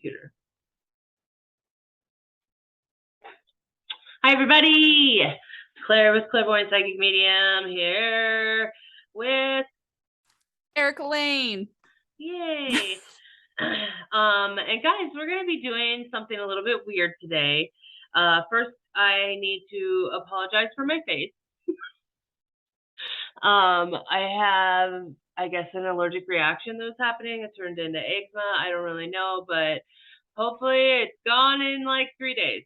computer. Hi, everybody. Claire with Clairvoyant Psychic Medium here with Erika Lane. Yay. And guys, we're going to be doing something a little bit weird today. First, I need to apologize for my face. I have, I guess, an allergic reaction that was happening. It turned into eczema. I don't really know, but hopefully it's gone in like 2 days.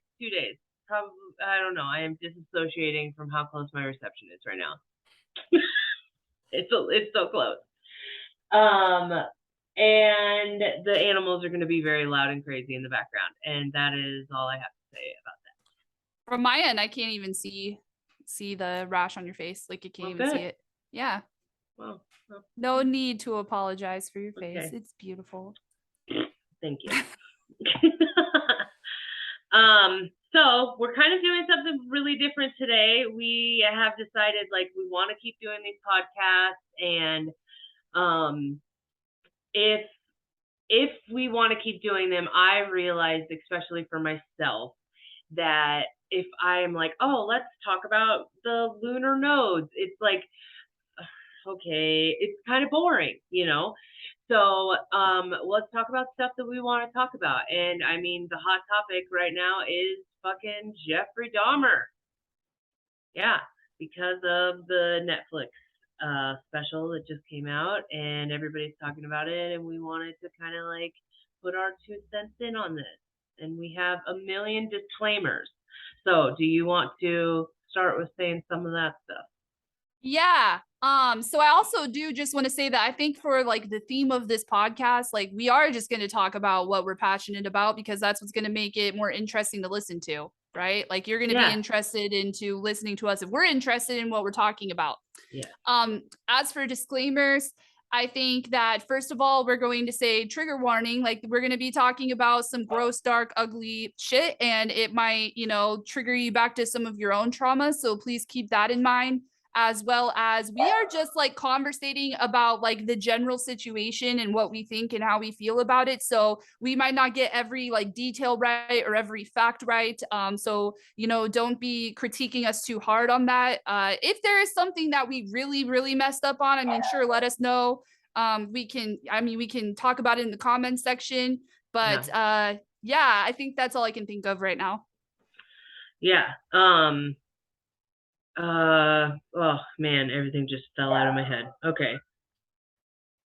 Probably, I don't know. I am disassociating from how close my reception is right now. It's so close. And the animals are going to be very loud and crazy in the background, and that is all I have to say about that. From my end, I can't even see the rash on your face. Like, you can't even see it. Yeah. Well, no need to apologize for your face. Okay. It's beautiful. Thank you. So we're kind of doing something really different today. We have decided, like, we want to keep doing these podcasts, and if we want to keep doing them, I realized, especially for myself, that if I'm like, oh, let's talk about the lunar nodes, it's like, okay, it's kind of boring, you know? So let's talk about stuff that we want to talk about. And I mean, the hot topic right now is fucking Jeffrey Dahmer. Yeah, because of the Netflix special that just came out, and everybody's talking about it, and we wanted to kind of like put our 2 cents in on this. And we have a million disclaimers. So do you want to start with saying some of that stuff? Yeah. So I also do just want to say that I think for like the theme of this podcast, like, we are just going to talk about what we're passionate about, because that's what's going to make it more interesting to listen to, right? Like, you're going to be interested into listening to us if we're interested in what we're talking about. Yeah. As for disclaimers, I think that first of all, we're going to say trigger warning. Like, we're going to be talking about some gross, dark, ugly shit, and it might, trigger you back to some of your own trauma. So please keep that in mind. As well as we are just like conversating about like the general situation and what we think and how we feel about it. So we might not get every like detail right or every fact right. So, don't be critiquing us too hard on that. If there is something that we really, really messed up on, I mean, sure, let us know. We can talk about it in the comments section, but yeah, I think that's all I can think of right now. Yeah. Oh man, everything just fell out of my head. Okay.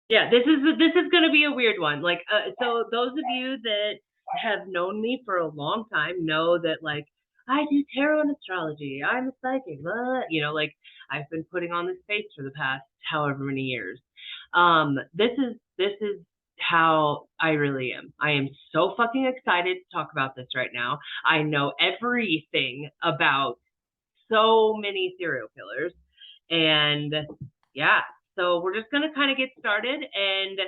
Yeah, this is going to be a weird one. Like, so those of you that have known me for a long time know that, like, I do tarot and astrology. I'm a psychic. Like, I've been putting on this face for the past however many years. This is how I really am. I am so fucking excited to talk about this right now. I know everything about so many serial killers, and yeah, so we're just gonna kind of get started, and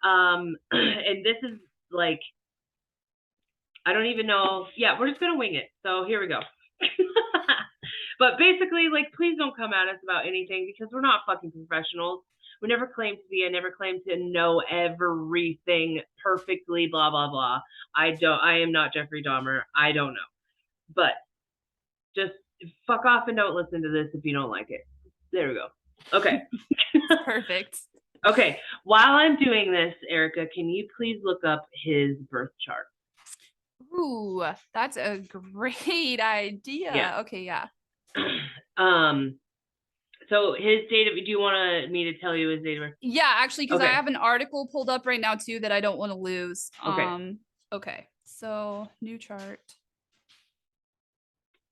and this is like, I don't even know. Yeah, we're just gonna wing it. So here we go. But basically, like, please don't come at us about anything, because we're not fucking professionals. We never claimed to be. I never claimed to know everything perfectly. Blah blah blah. I am not Jeffrey Dahmer. I don't know. But just fuck off and don't listen to this if you don't like it. There we go. Okay. Perfect. Okay. While I'm doing this, Erika, can you please look up his birth chart? Ooh, that's a great idea. Yeah. Okay, yeah. So his date of, do you want me to tell you his date of birth? Yeah, actually, because I have an article pulled up right now too that I don't want to lose. Okay. Okay. So new chart.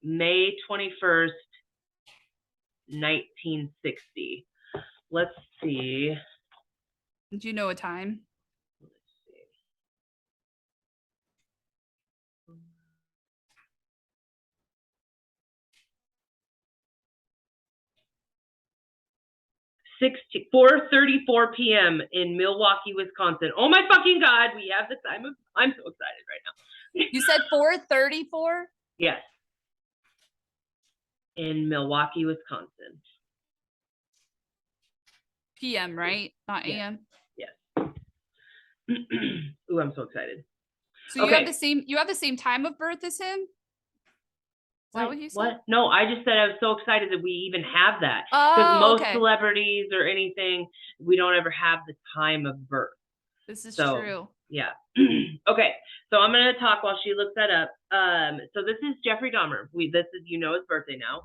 May 21st, 1960. Let's see. Do you know a time? Let's see. 4:34 p.m. in Milwaukee, Wisconsin. Oh my fucking God, we have the time of, I'm so excited right now. You said 4:34? Yes. In Milwaukee, Wisconsin. PM, right? Not AM? Yes. Ooh, I'm so excited. So you have the same time of birth as him? Is that what you said? What? No, I just said I was so excited that we even have that. Because most okay. celebrities or anything, we don't ever have the time of birth. This is So, true. yeah. Okay. So I'm going to talk while she looks that up. So this is Jeffrey Dahmer. This is, you know, his birthday now.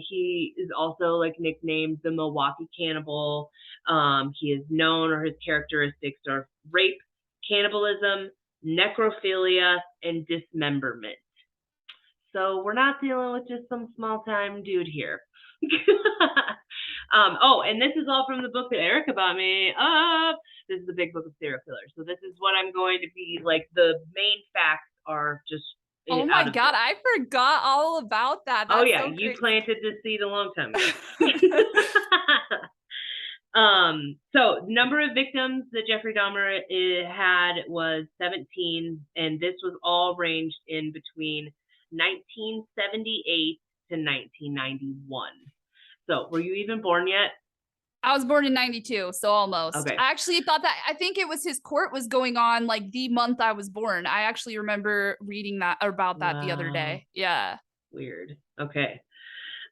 He is also like nicknamed the Milwaukee Cannibal. He is known, or his characteristics are rape, cannibalism, necrophilia, and dismemberment. So we're not dealing with just some small time dude here. Oh, and this is all from the book that Erika bought me. This is the big book of serial killers. So this is what I'm going to be like. The main facts are just. Oh my God, I forgot all about that. That's yeah, so you great. planted the seed a long time ago. So number of victims that Jeffrey Dahmer had was 17, and this was all ranged in between 1978 to 1991. So were you even born yet? I was born in 92, so almost. Okay. I actually thought that, I think it was his court was going on like the month I was born. I actually remember reading that about that the other day. Yeah. Weird. Okay.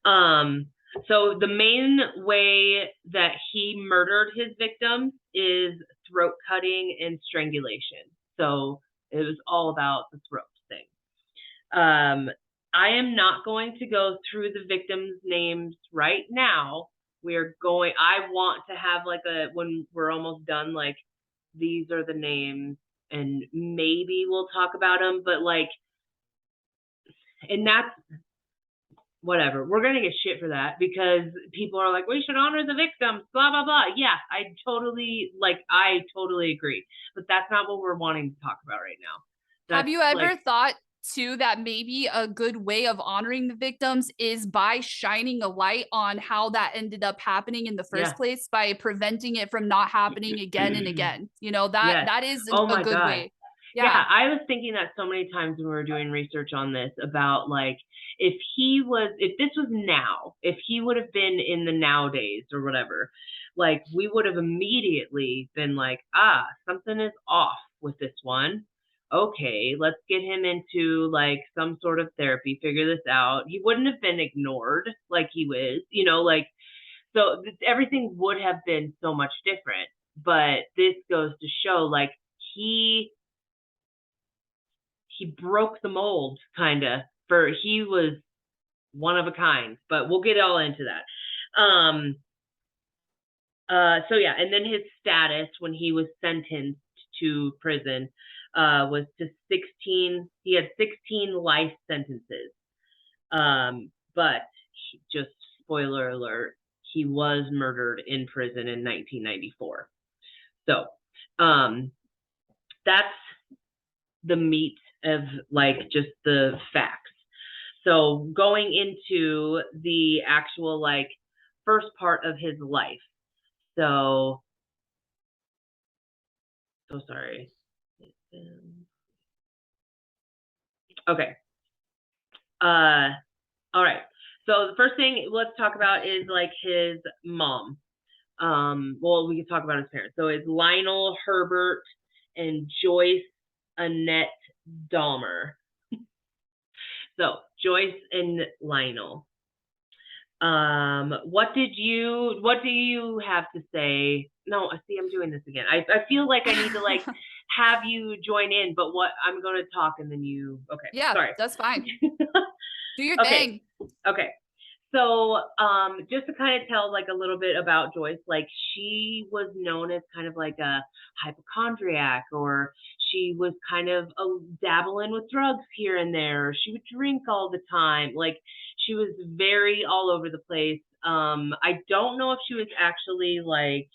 So the main way that he murdered his victims is throat cutting and strangulation. So it was all about the throat thing. I am not going to go through the victims' names right now. I want to have like when we're almost done, like these are the names and maybe we'll talk about them, but like, and that's whatever. We're going to get shit for that because people are like, we should honor the victims, blah, blah, blah. Yeah, I totally agree. But that's not what we're wanting to talk about right now. Have you ever thought too that maybe a good way of honoring the victims is by shining a light on how that ended up happening in the first place, by preventing it from not happening again and again? You know, that is a good way. Yeah, I was thinking that so many times when we were doing research on this about like if this was now, if he would have been in the nowadays or whatever, like we would have immediately been like, something is off with this one. Okay, let's get him into like some sort of therapy, figure this out. He wouldn't have been ignored like he was, you know, like, so everything would have been so much different. But this goes to show like he broke the mold kind of, he was one of a kind, but we'll get all into that. So yeah, and then his status when he was sentenced to prison was to 16. He had 16 life sentences. But just spoiler alert, he was murdered in prison in 1994. So that's the meat of like just the facts. So going into the actual like first part of his life. So sorry. Okay. All right. So the first thing let's talk about is like his mom. Well, we can talk about his parents. So it's Lionel Herbert and Joyce Annette Dahmer. So Joyce and Lionel. What do you have to say? No, I see I'm doing this again. I feel like I need to like have you join in, but I'm going to talk and then you, okay. Yeah, sorry. That's fine. Do your thing. Okay. So, just to kind of tell like a little bit about Joyce, like she was known as kind of like a hypochondriac, or she was kind of dabbling with drugs here and there. She would drink all the time. Like she was very all over the place. I don't know if she was actually like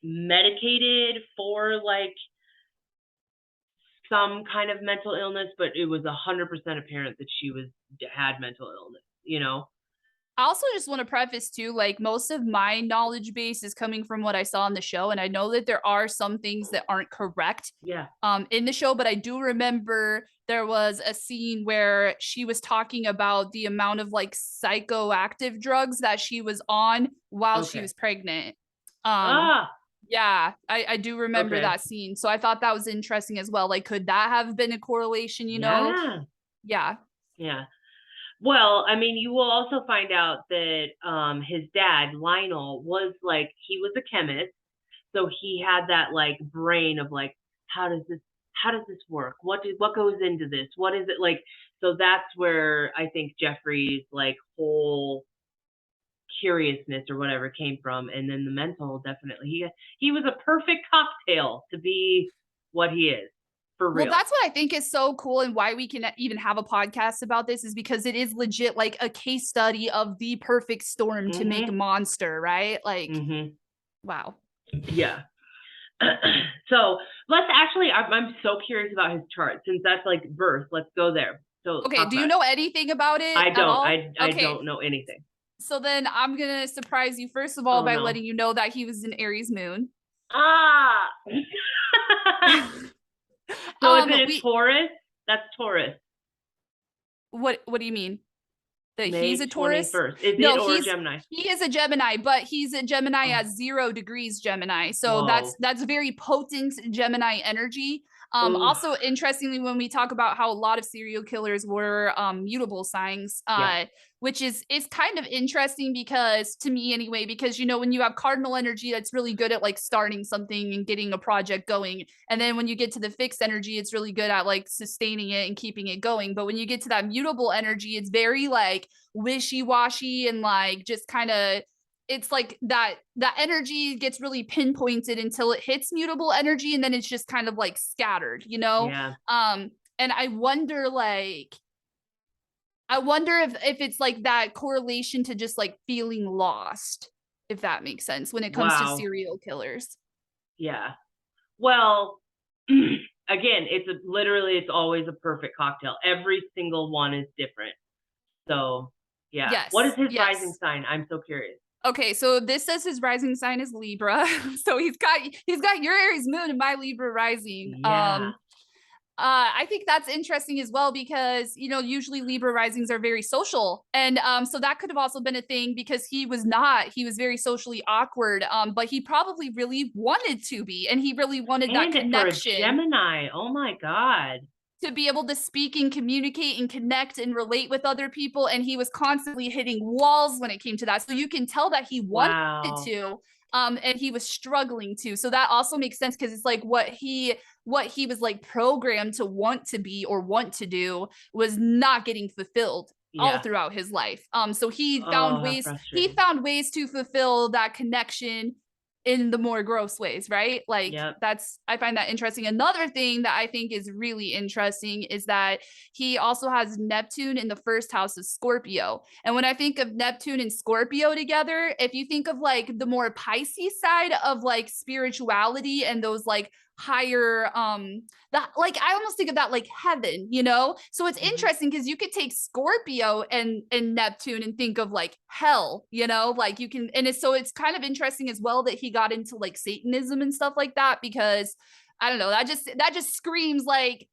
medicated for like some kind of mental illness, but it was 100% apparent that she had mental illness, you know? I also just want to preface too, like most of my knowledge base is coming from what I saw on the show. And I know that there are some things that aren't correct in the show, but I do remember there was a scene where she was talking about the amount of like psychoactive drugs that she was on while she was pregnant. Yeah, I do remember Okay. that scene. So I thought that was interesting as well. Like, could that have been a correlation, you know? Yeah. Yeah. Yeah. Well, I mean, you will also find out that his dad, Lionel, was like he was a chemist, so he had that like brain of like how does this work? What goes into this? What is it like? So that's where I think Jeffrey's like whole curiousness or whatever came from, and then the mental definitely he was a perfect cocktail to be what he is for Well, real. that's what I think is so cool, and why we can even have a podcast about this is because it is legit like a case study of the perfect storm to make a monster, right? Like, wow. Yeah. So let's actually, I'm so curious about his chart since that's like birth. Let's go there. So Okay, do you know anything about it I at don't. all? I Okay, don't know anything. so then I'm gonna surprise you first of all Oh by no. letting you know that he was an Aries moon. Ah. So is it a We Taurus? That's Taurus. what do you mean? That he's May a Taurus? 21st. Is it No, or a Gemini? he is a Gemini, but he's a Gemini Oh. at 0 degrees Gemini. So Whoa. that's very potent Gemini energy. Oof. Also interestingly, when we talk about how a lot of serial killers were mutable signs, Yeah. which is kind of interesting because to me anyway, because you know, when you have cardinal energy, that's really good at like starting something and getting a project going. And then when you get to the fixed energy, it's really good at like sustaining it and keeping it going. But when you get to that mutable energy, it's very like wishy-washy and like just kind of, it's like that energy gets really pinpointed until it hits mutable energy, and then it's just kind of like scattered, you know? Yeah. And I wonder if it's like that correlation to just like feeling lost, if that makes sense when it comes to Wow. serial killers. Yeah. Well, again, it's always a perfect cocktail. Every single one is different. So, yeah. Yes. What is his rising Yes. sign? I'm so curious. Okay, so this says his rising sign is Libra. So he's got your Aries moon and my Libra rising. Yeah. I think that's interesting as well because you know usually Libra risings are very social, and so that could have also been a thing because he was very socially awkward, but he probably really wanted to be, and he really wanted that And it for a connection Gemini. Oh my God. to be able to speak and communicate and connect and relate with other people, and he was constantly hitting walls when it came to that, so you can tell that he wanted Wow. to, and he was struggling to, so that also makes sense because it's like what he was like programmed to want to be or want to do was not getting fulfilled all Yeah. throughout his life. So he Oh, found how frustrating. to fulfill that connection in the more gross ways, right? Like Yep. I find that interesting. Another thing that I think is really interesting is that he also has Neptune in the first house of Scorpio. And when I think of Neptune and Scorpio together, if you think of like the more Pisces side of like spirituality and those like higher that like I almost think of that like heaven, you know? So it's interesting because you could take Scorpio and Neptune and think of like hell, you know? Like you can, and it's kind of interesting as well that he got into like Satanism and stuff like that because I don't know, that just screams like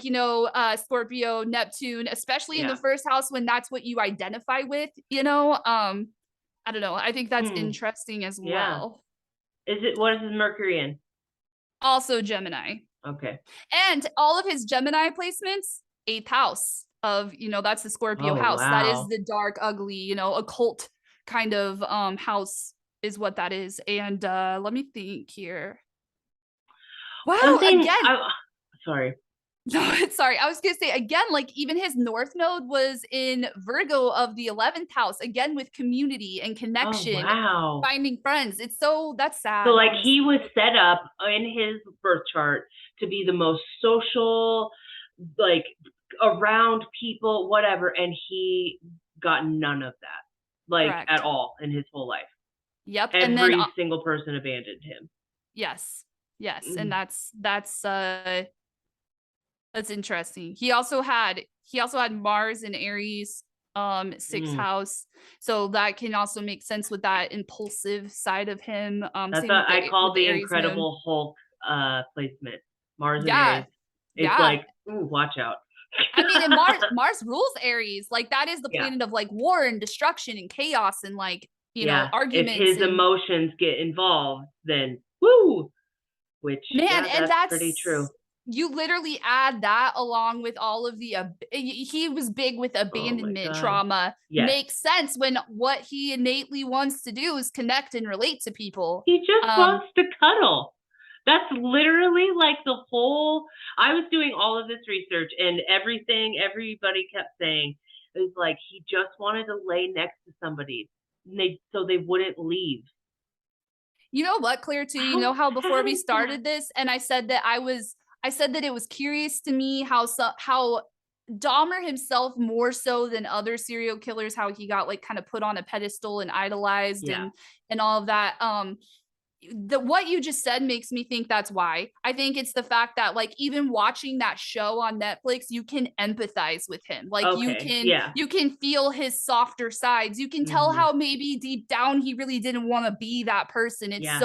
you know, Scorpio, Neptune, especially in the first house when that's what you identify with, you know? I don't know. I think that's interesting as well. What is his Mercury in? Also Gemini. Okay. And all of his Gemini placements, 8th house of, you know, that's the Scorpio Oh, house. That is wow. the dark, ugly, you know, occult kind of house is what that is. And let me think here. Wow, again. Sorry. No, sorry. I was gonna say again, like even his North Node was in Virgo of the 11th house, again with community and Oh, connection, wow. finding friends. That's So, sad, like, he honestly. was set up in his birth chart to be the most social, like, around people, whatever, and he got none of that, like, at Correct. all in his whole life. Yep. And then Every single person abandoned him. yes. Yes. And that's interesting. He also had Mars in Aries, 6th house. So that can also make sense with that impulsive side of him. That's Same what I call the Aries moon. Incredible Hulk placement. Mars and Yeah. Aries. It's like, ooh, watch out. I mean, and Mars rules Aries. Like that is the planet of like war and destruction and chaos and like you know, If arguments his and emotions get involved, then woo, which, man, yeah, and that's pretty true. that's you literally add that along with all of the he was big with Oh my abandonment God. trauma. Yes. Makes sense when what he innately wants to do is connect and relate to people. He just wants to cuddle. That's literally like the whole. I was doing all of this research, and everything everybody kept saying is like he just wanted to lay next to somebody, so they wouldn't leave. You know what, Claire, too? You How know how before sad we is that? started this, and I said that it was curious to me how Dahmer himself, more so than other serial killers, how he got like kind of put on a pedestal and idolized Yeah. and all of that. What you just said makes me think that's why. I think it's the fact that like even watching that show on Netflix, you can empathize with him. Like Okay. Yeah. you can feel his softer sides. You can tell Hmm. how maybe deep down he really didn't want to be that person. Yeah.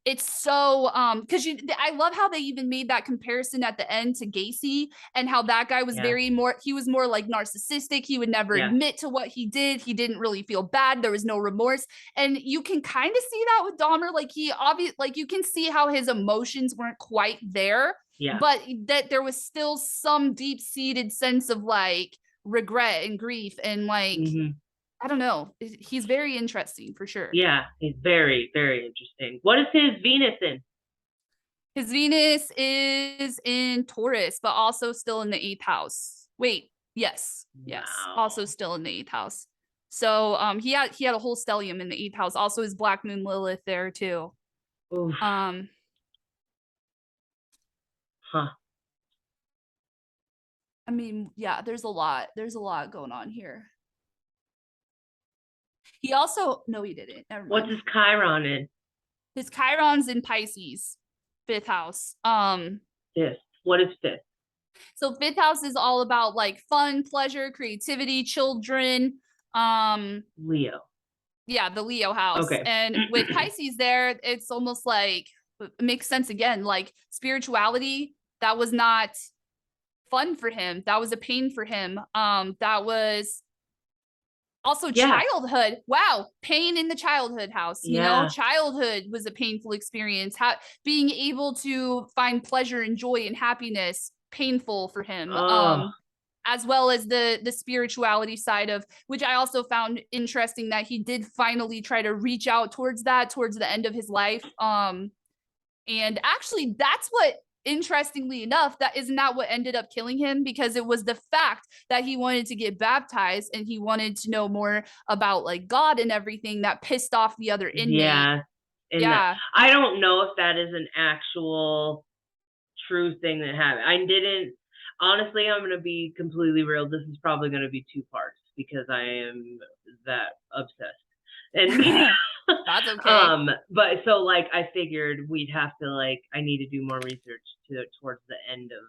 It's so because I love how they even made that comparison at the end to Gacy and how that guy was Yeah. he was more like narcissistic. He would never Yeah. admit to what he did. He didn't really feel bad. There was no remorse. And you can kind of see that with Dahmer. Like you can see how his emotions weren't quite there, Yeah. but that there was still some deep-seated sense of like regret and grief and like Hmm. I don't know. He's very interesting for sure. Yeah. He's very, very interesting. What is his Venus in? His Venus is in Taurus, but also still in the 8th house. Wait, yes, also Wow. still in the 8th house. So he had a whole stellium in the 8th house. Also his Black Moon Lilith there too. Oof. Huh. I mean, yeah, there's a lot. There's a lot going on here. He also no, he didn't. Never mind. What's his Chiron in? His Chiron's in Pisces, 5th house. Yes. What is fifth? So 5th house is all about like fun, pleasure, creativity, children. Leo. Yeah, the Leo house. Okay. And with Pisces there, it's almost like it makes sense again, like spirituality, that was not fun for him. That was a pain for him. That was also Yeah. childhood. Wow, pain in the childhood house. You know, Yeah. childhood was a painful experience. Being able to find pleasure and joy and happiness, painful for him. Oh. As well as the spirituality side of, which I also found interesting that he did finally try to reach out towards that towards the end of his life. And actually that's what, interestingly enough, that is not what ended up killing him, because it was the fact that he wanted to get baptized and he wanted to know more about like God and everything that pissed off the other inmate. Yeah. And Yeah. I don't know if that is an actual true thing that happened. I didn't, honestly, I'm going to be completely real. This is probably going to be 2 parts because I am that obsessed. And That's okay. But so like I figured we'd have to like, I need to do more research towards the end of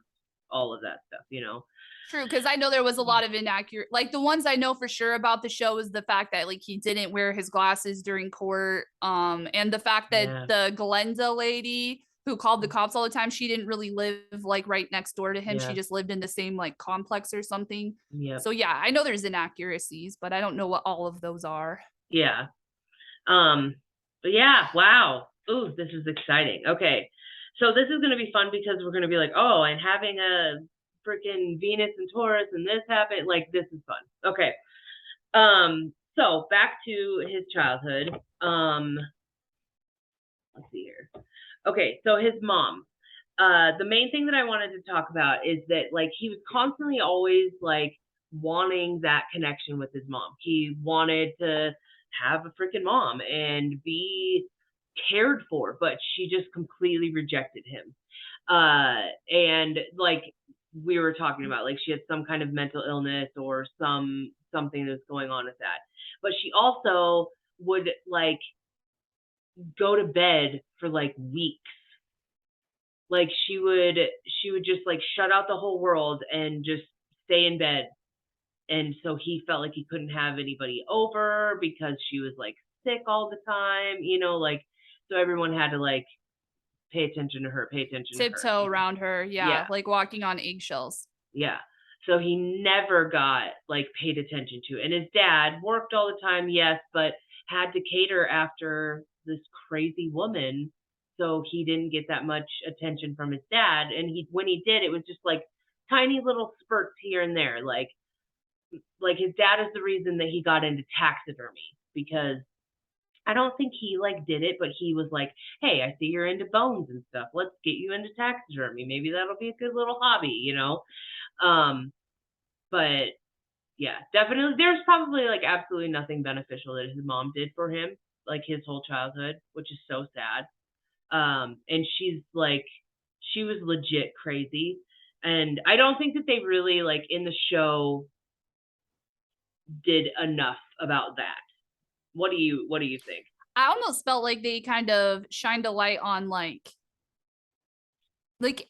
all of that stuff, you know? True, because I know there was a lot of inaccurate, like the ones I know for sure about the show is the fact that like he didn't wear his glasses during court, and the fact that the Glenda lady who called the cops all the time, she didn't really live like right next door to him. She just lived in the same like complex or something. Yeah. So yeah, I know there's inaccuracies, but I don't know what all of those are. Yeah. But yeah, wow. Ooh, this is exciting. Okay. So this is going to be fun because we're going to be like, oh, and having a freaking Venus and Taurus and this happened. Like, this is fun. Okay. So back to his childhood. Let's see here. Okay. So his mom, the main thing that I wanted to talk about is that like, he was constantly always like wanting that connection with his mom. He wanted to have a freaking mom and be cared for, but she just completely rejected him. And like we were talking about, like she had some kind of mental illness or something that's going on with that. But she also would like go to bed for like weeks. Like she would just like shut out the whole world and just stay in bed. And so he felt like he couldn't have anybody over because she was like sick all the time, you know, like, so everyone had to like pay attention to her, tiptoe around her. Yeah. Like walking on eggshells. Yeah. So he never got like paid attention to. And his dad worked all the time, yes, but had to cater after this crazy woman, so he didn't get that much attention from his dad. And when he did, it was just like tiny little spurts here and there. Like his dad is the reason that he got into taxidermy, because I don't think he like did it, but he was like, "Hey, I see you're into bones and stuff. Let's get you into taxidermy. Maybe that'll be a good little hobby, you know." But yeah, definitely, there's probably like absolutely nothing beneficial that his mom did for him, like his whole childhood, which is so sad. And she was legit crazy, and I don't think that they really like in the show did enough about that. What do you think? I almost felt like they kind of shined a light on like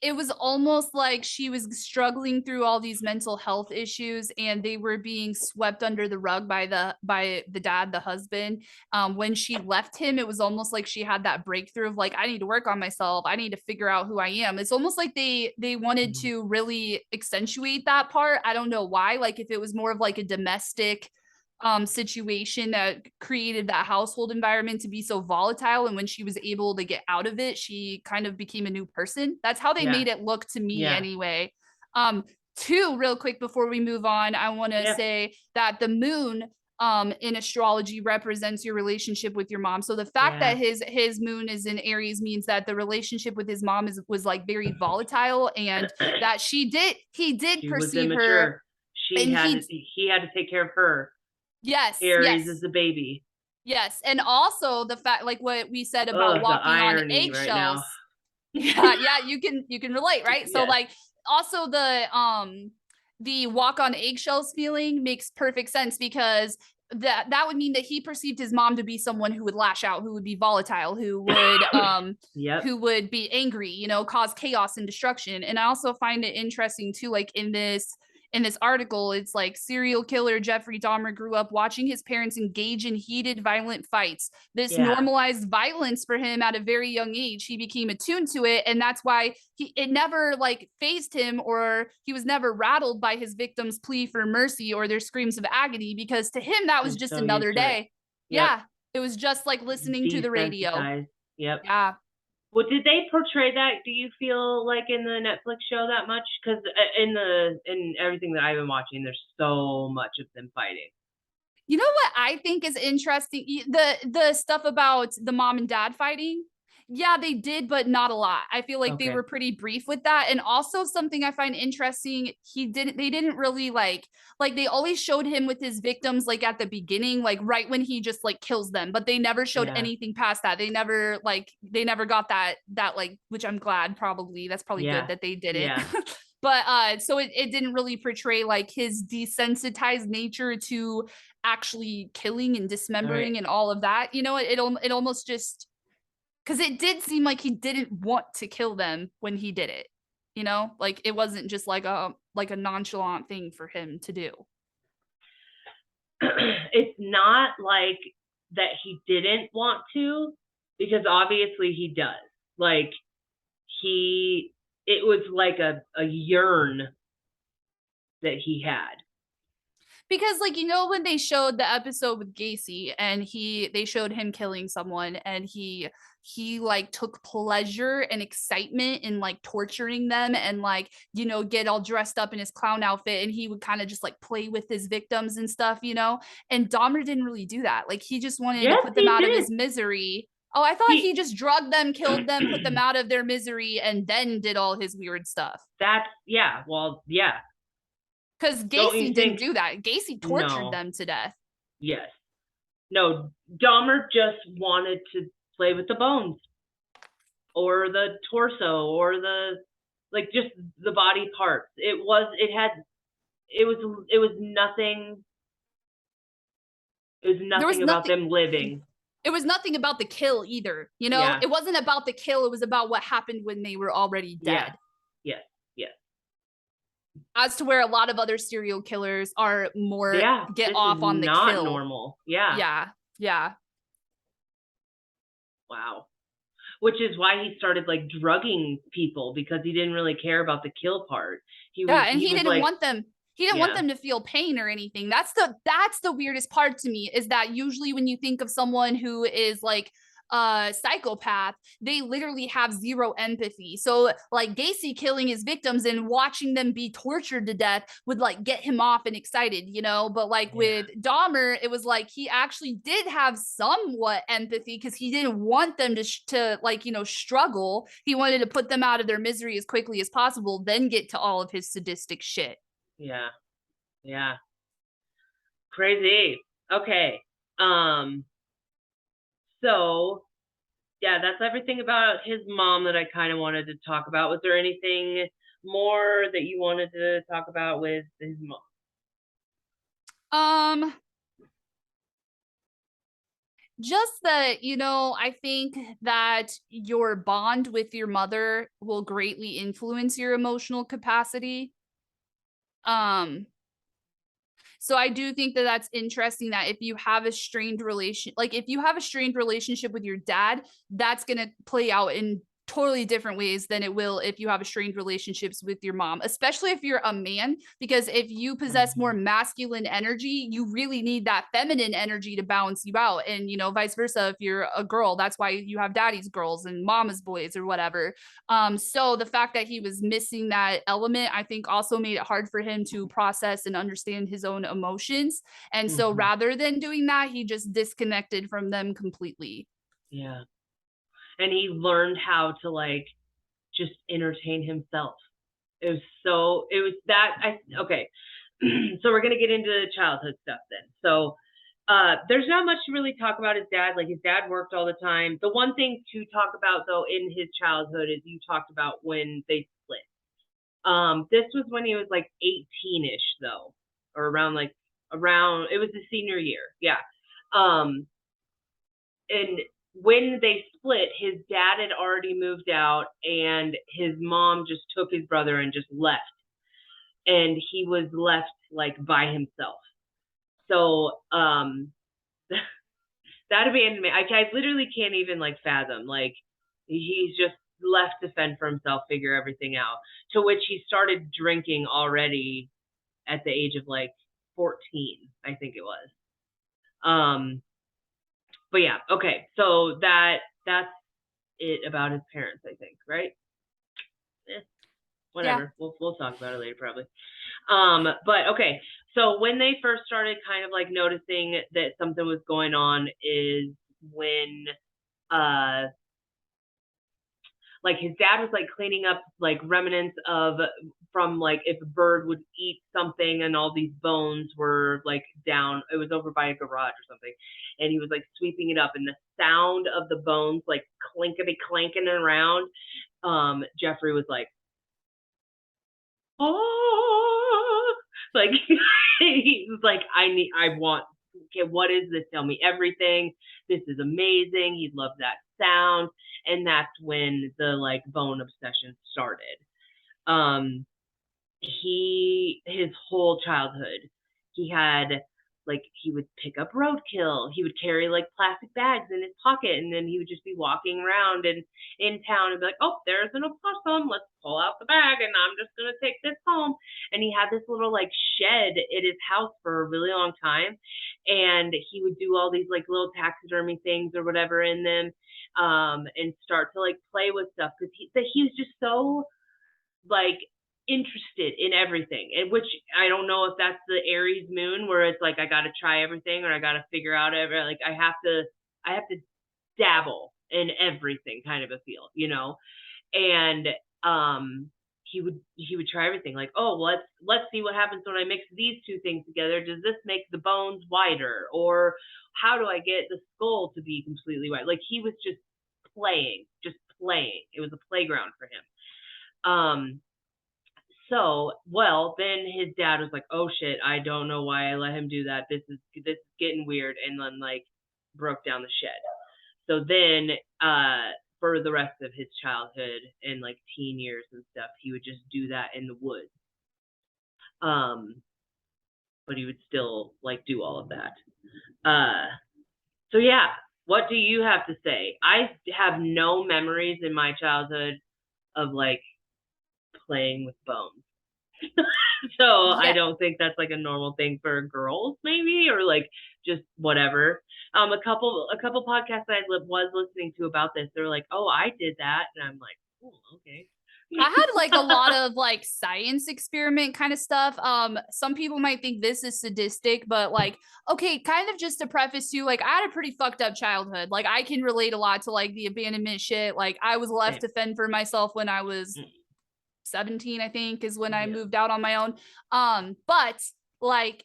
it was almost like she was struggling through all these mental health issues and they were being swept under the rug by the dad, the husband. When she left him, it was almost like she had that breakthrough of like, I need to work on myself, I need to figure out who I am. It's almost like they wanted to really accentuate that part. I don't know why, like if it was more of like a domestic situation that created that household environment to be so volatile, and when she was able to get out of it, she kind of became a new person. That's how they made it look to me anyway. Two, real quick before we move on, I want to say that the moon in astrology represents your relationship with your mom. So the fact that his moon is in Aries means that the relationship with his mom was like very volatile, and that he did perceive her. He had to take care of her. Yes. Aries is the baby. Yes. And also the fact, like what we said about walking on eggshells. Right, yeah, you can relate, right? So like also the walk on eggshells feeling makes perfect sense, because that would mean that he perceived his mom to be someone who would lash out, who would be volatile, who would who would be angry, you know, cause chaos and destruction. And I also find it interesting too, like in this article, it's like serial killer Jeffrey Dahmer grew up watching his parents engage in heated, violent fights. This normalized violence for him at a very young age. He became attuned to it, and that's why it never like fazed him, or he was never rattled by his victims' plea for mercy or their screams of agony, because to him that was just another day. Yeah, it was just like listening to the radio. Yeah. Well, did they portray that, do you feel like, in the Netflix show that much? Because in everything that I've been watching, there's so much of them fighting. You know what I think is interesting? The stuff about the mom and dad fighting. Yeah, they did, but not a lot. I feel like they were pretty brief with that. And also something I find interesting, they didn't really like they always showed him with his victims like at the beginning, like right when he just like kills them, but they never showed anything past that. They never got that like, which I'm glad, probably. That's probably good that they didn't. But so it didn't really portray like his desensitized nature to actually killing and dismembering and all of that. You know, it almost just, because it did seem like he didn't want to kill them when he did it, you know, like it wasn't just like a nonchalant thing for him to do. It's not like that he didn't want to, because obviously he does. Like it was like a yearn that he had. Because like, you know, when they showed the episode with Gacy and they showed him killing someone, and he like took pleasure and excitement in like torturing them, and like, you know, get all dressed up in his clown outfit, and he would kind of just like play with his victims and stuff, you know. And Dahmer didn't really do that. Like he just wanted to put them out of his misery. Oh, I thought he just drugged them, killed them, put them out of their misery, and then did all his weird stuff. Because Gacy didn't do that. Gacy tortured them to death. Yes. No, Dahmer just wanted to play with the bones, or the torso, or like just the body parts. It was nothing. It was nothing about them living. It was nothing about the kill either. You know, it wasn't about the kill. It was about what happened when they were already dead. Yes. As to where a lot of other serial killers are more get off on the not kill. Normal. Yeah. Wow. Which is why he started like drugging people, because he didn't really care about the kill part. He didn't want them. He didn't want them to feel pain or anything. That's the weirdest part to me, is that usually when you think of someone who is like a psychopath, they literally have zero empathy. So like Gacy killing his victims and watching them be tortured to death would like get him off and excited, you know? But like with Dahmer, it was like he actually did have somewhat empathy because he didn't want them to like, you know, struggle. He wanted to put them out of their misery as quickly as possible, then get to all of his sadistic shit. Yeah. Yeah. Crazy. Okay. So yeah, that's everything about his mom that I kind of wanted to talk about. Was there anything more that you wanted to talk about with his mom? Just that, you know, I think that your bond with your mother will greatly influence your emotional capacity. So I do think that that's interesting, that if you have a strained relation, like if you have a strained relationship with your dad, that's going to play out in totally different ways than it will if you have a strained relationships with your mom, especially if you're a man, because if you possess more masculine energy, you really need that feminine energy to balance you out. And, you know, vice versa, if you're a girl, that's why you have daddy's girls and mama's boys or whatever. So the fact that he was missing that element, I think also made it hard for him to process and understand his own emotions. And so rather than doing that, he just disconnected from them completely. Yeah. And he learned how to like just entertain himself. Okay. So we're going to get into childhood stuff then. So there's not much to really talk about his dad. Like his dad worked all the time. The one thing to talk about though in his childhood is you talked about when they split. This was when he was like 18-ish though, or around it was the senior year. Yeah. And when they split, his dad had already moved out and his mom just took his brother and just left. And he was left like by himself. So that abandonment, I literally can't even like fathom. Like he's just left to fend for himself, figure everything out. To which he started drinking already at the age of like 14, I think it was. But yeah, okay. So that's it about his parents, I think, right? Whatever. Yeah. We'll talk about it later probably. But okay. So when they first started kind of like noticing that something was going on is when like his dad was like cleaning up like remnants from like if a bird would eat something and all these bones were like down. It was over by a garage or something. And he was like sweeping it up, and the sound of the bones like clanking around. Jeffrey was like, oh, like he was like, okay, what is this? Tell me everything. This is amazing. He loved that sound. And that's when the like bone obsession started. His whole childhood, he had like, he would pick up roadkill. He would carry like plastic bags in his pocket, and then he would just be walking around and in town and be like, oh, there's an opossum. Let's pull out the bag and I'm just going to take this home. And he had this little like shed at his house for a really long time. And he would do all these like little taxidermy things or whatever in them, and start to like play with stuff, because he was just so like interested in everything. And which I don't know if that's the Aries moon, where it's like I got to try everything, or I got to figure out like I have to dabble in everything kind of a feel, you know. And he would try everything, like, oh, let's see what happens when I mix these two things together. Does this make the bones wider, or how do I get the skull to be completely white? Like he was just playing. It was a playground for him. So, well, then his dad was like, oh shit, I don't know why I let him do that. This is getting weird. And then like broke down the shed. So then, for the rest of his childhood and like teen years and stuff, he would just do that in the woods. But he would still like do all of that. So yeah, what do you have to say? I have no memories in my childhood of like playing with bones. So I Yeah. don't think that's like a normal thing for girls, maybe, or like just whatever. A couple podcasts I was listening to about this, they're like, "Oh, I did that," and I'm like, "Oh, okay." I had like a lot of like science experiment kind of stuff. Some people might think this is sadistic, but like, okay, kind of just to preface you, like I had a pretty fucked up childhood. Like I can relate a lot to like the abandonment shit. Like I was left to fend for myself when I was 17, I think, is when I moved out on my own. But like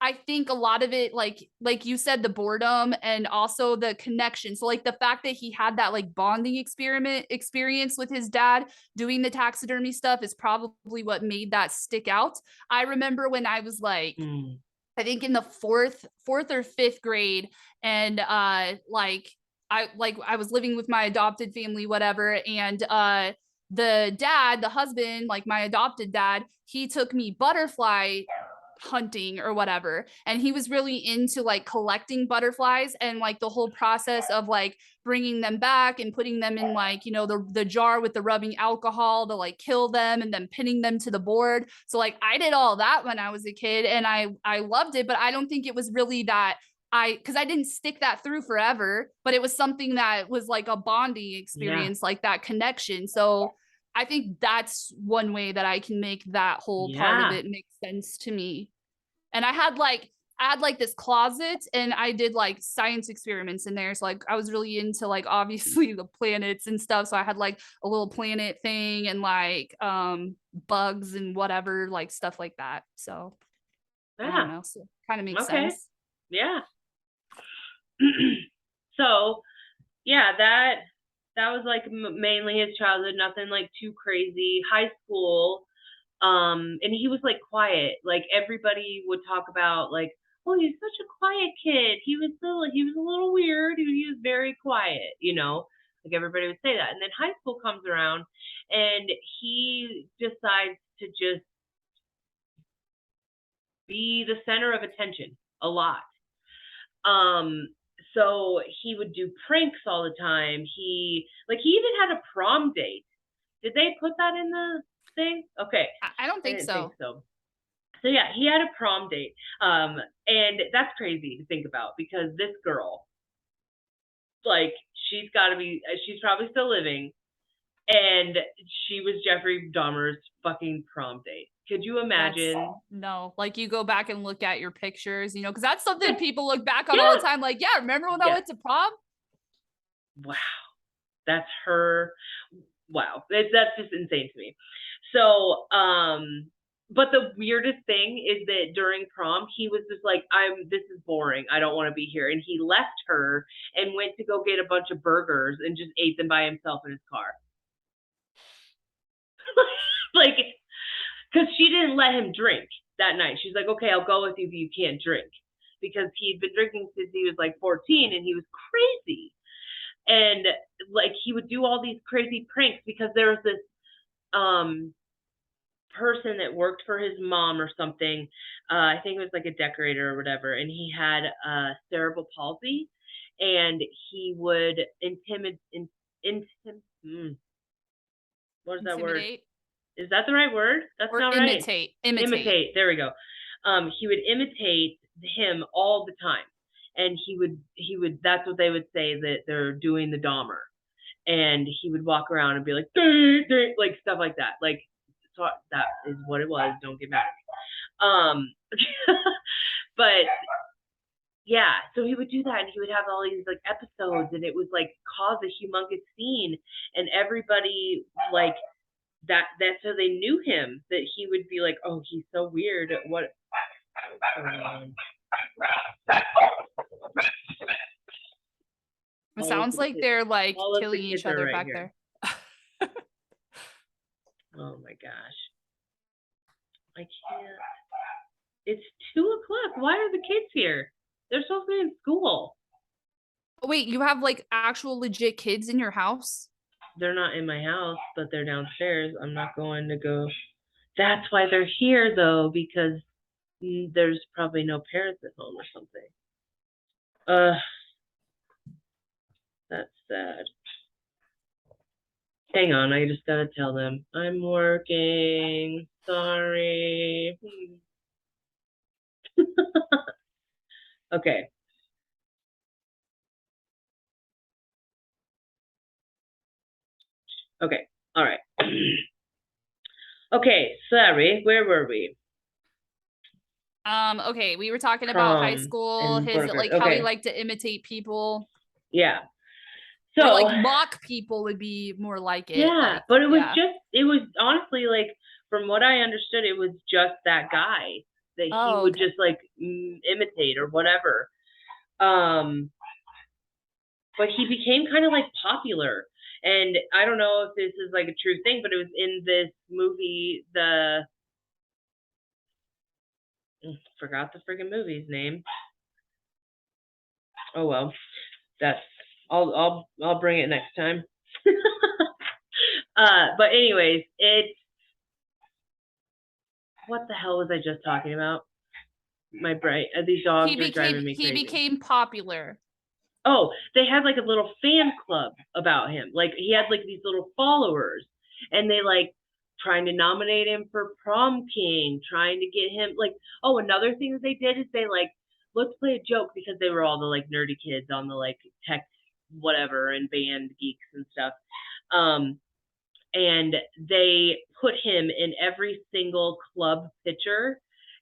I think a lot of it, like you said, the boredom and also the connection. So like the fact that he had that like bonding experience with his dad doing the taxidermy stuff is probably what made that stick out. I remember when I was like, I think in the fourth or fifth grade, and like I was living with my adopted family, whatever, and the dad, the husband, like my adopted dad, he took me butterfly hunting or whatever, and he was really into like collecting butterflies and like the whole process of like bringing them back and putting them in like, you know, the jar with the rubbing alcohol to like kill them and then pinning them to the board. So like I did all that when I was a kid, and I loved it, but I don't think it was really that because I didn't stick that through forever, but it was something that was like a bonding experience, like that connection. So I think that's one way that I can make that whole part of it make sense to me. And I had like this closet, and I did like science experiments in there. So like I was really into like obviously the planets and stuff. So I had like a little planet thing and like bugs and whatever, like stuff like that. So I don't know. So kind of makes sense. Yeah. So yeah, that was like mainly his childhood, nothing like too crazy. High school, and he was like quiet. Like everybody would talk about like, oh, he's such a quiet kid. He was a little weird. He was very quiet, you know. Like everybody would say that. And then high school comes around, and he decides to just be the center of attention a lot. So he would do pranks all the time. He even had a prom date. Did they put that in the thing? Okay. I don't think so. So yeah, he had a prom date. And that's crazy to think about because this girl, like, she's probably still living, and she was Jeffrey Dahmer's fucking prom date. Could you imagine? No, like you go back and look at your pictures, you know, because that's something people look back on all the time. Like, yeah, remember when I went to prom? Wow, that's her. Wow, that's just insane to me. So, but the weirdest thing is that during prom, he was just like, this is boring. I don't want to be here. And he left her and went to go get a bunch of burgers and just ate them by himself in his car. Like, because she didn't let him drink that night. She's like, okay, I'll go with you, but you can't drink. Because he'd been drinking since he was like 14 and he was crazy. And like, he would do all these crazy pranks because there was this person that worked for his mom or something. I think it was like a decorator or whatever. And he had cerebral palsy, and he would what is that word? Is that the right word? That's not right. Imitate. There we go. He would imitate him all the time. And he would, that's what they would say, that they're doing the Dahmer. And he would walk around and be like, ding, ding, like stuff like that. Like, so that is what it was. Don't get mad at me. But yeah, so he would do that, and he would have all these like episodes, and it was like cause a humongous scene, and everybody like, that's how they knew him, that he would be like, oh, he's so weird. What? It sounds like they're like killing each other back there. Oh my gosh. I can't. It's 2:00. Why are the kids here? They're supposed to be in school. Wait, you have like actual legit kids in your house? They're not in my house, but they're downstairs. I'm not going to go. That's why they're here, though, because there's probably no parents at home or something. That's sad. Hang on, I just gotta tell them I'm working. Sorry. Okay. Okay. All right. Okay, sorry. Where were we? Okay, we were talking about high Prom school, and his burger. like how he Okay. liked to imitate people. Yeah. Or So, like mock people would be more like it. yeah, Like, but yeah. it was honestly like, from what I understood, it was just that guy that he Oh, would okay. just like imitate or whatever. Um, but he became kind of like popular. And I don't know if this is like a true thing, but it was in this movie, forgot the friggin' movie's name. Oh well, that's I'll bring it next time. But anyways, what the hell was I just talking about? My brain, these dogs are driving me He crazy. became popular. Oh, they had like a little fan club about him. Like he had like these little followers, and they like trying to nominate him for prom king, trying to get him like. Oh, another thing that they did is they like, let's play a joke, because they were all the like nerdy kids on the like tech whatever and band geeks and stuff. And they put him in every single club picture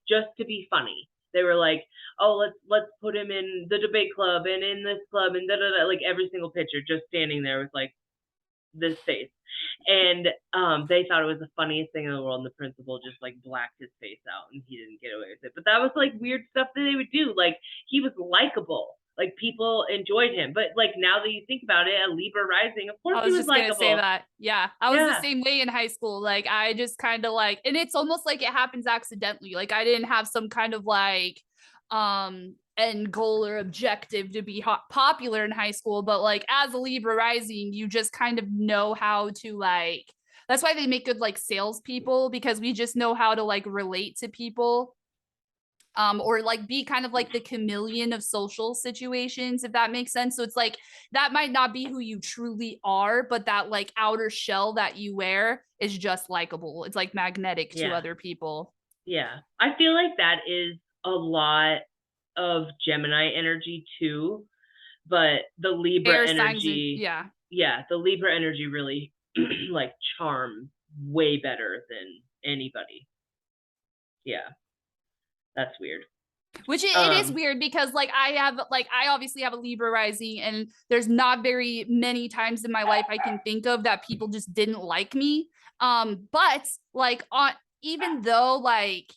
just to be funny. They were like, "Oh, let's put him in the debate club and in this club and da da da," like every single picture, just standing there with like this face. And they thought it was the funniest thing in the world. And the principal just like blacked his face out, and he didn't get away with it. But that was like weird stuff that they would do. Like he was likable. Like people enjoyed him. But like now that you think about it, a Libra rising, of course I he was was just gonna say likable. that. Yeah, I was the Yeah. same way in high school. Like I just kind of like, and it's almost like it happens accidentally. Like I didn't have some kind of like end goal or objective to be popular in high school, but like as a Libra rising, you just kind of know how to like. That's why they make good like salespeople, because we just know how to like relate to people, or like be kind of like the chameleon of social situations, if that makes sense. So it's like that might not be who you truly are, but that like outer shell that you wear is just likable. It's like magnetic to Yeah. other people. Yeah. I feel like that is a lot of Gemini energy too, but the Libra Air signs, and energy, yeah. yeah, the Libra energy really like charm way better than anybody. Yeah, that's weird. Which it is weird, because like I obviously have a Libra rising, and there's not very many times in my life I can think of that people just didn't like me. But like on, even though like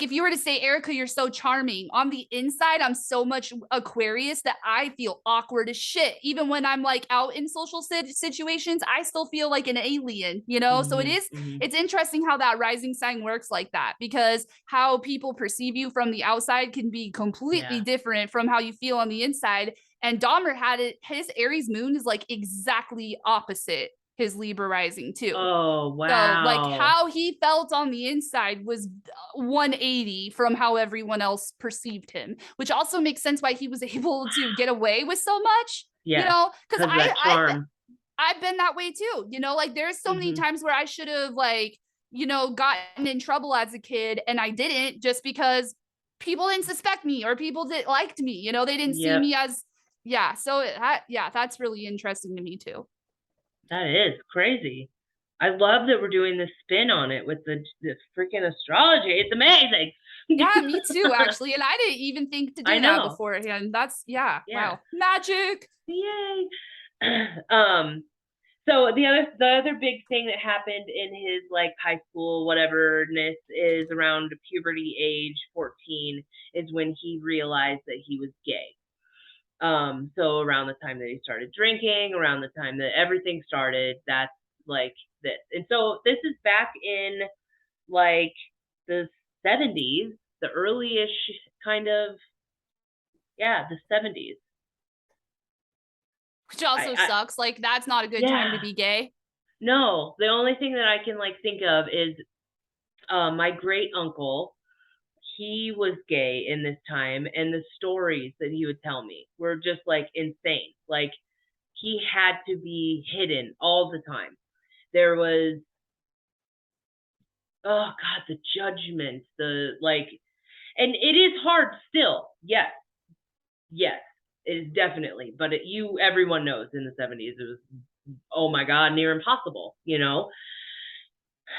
if you were to say, Erika, you're so charming, on the inside, I'm so much Aquarius that I feel awkward as shit. Even when I'm like out in social situations, I still feel like an alien, you know? So it's interesting how that rising sign works like that, because how people perceive you from the outside can be completely Yeah. different from how you feel on the inside. And Dahmer had it, his Aries moon is like exactly opposite his Libra rising too. Oh, So, like, wow. how he felt on the inside was 180 from how everyone else perceived him, which also makes sense why he was able to get away with so much, you Yeah, know, because because that charm. I've been that way too, you know, like there's so many times where I should have like, you know, gotten in trouble as a kid and I didn't, just because people didn't suspect me or people that liked me, you know, they didn't see Yep, me as, yeah. So yeah, that's really interesting to me too. that is crazy. I love that we're doing this spin on it with this freaking astrology. It's amazing. Yeah, me too, actually. And I didn't even think to I do that know. beforehand. That's, yeah, Yeah. wow. Magic. Yay. So the other big thing that happened in his like high school whateverness is around puberty age 14 is when he realized that he was gay. So around the time that he started drinking, around the time that everything started, that's like this. And so this is back in like the 70s, the early-ish kind of, yeah, the 70s. Which also sucks. Like, that's not a good time to Yeah. be gay. No, the only thing that I can like think of is my great uncle. He was gay in this time, and the stories that he would tell me were just like insane. Like he had to be hidden all the time. there was, oh God, the judgment, the like, and it is hard still. Yes, yes, it is definitely. But everyone knows in the 70s it was, oh my God, near impossible.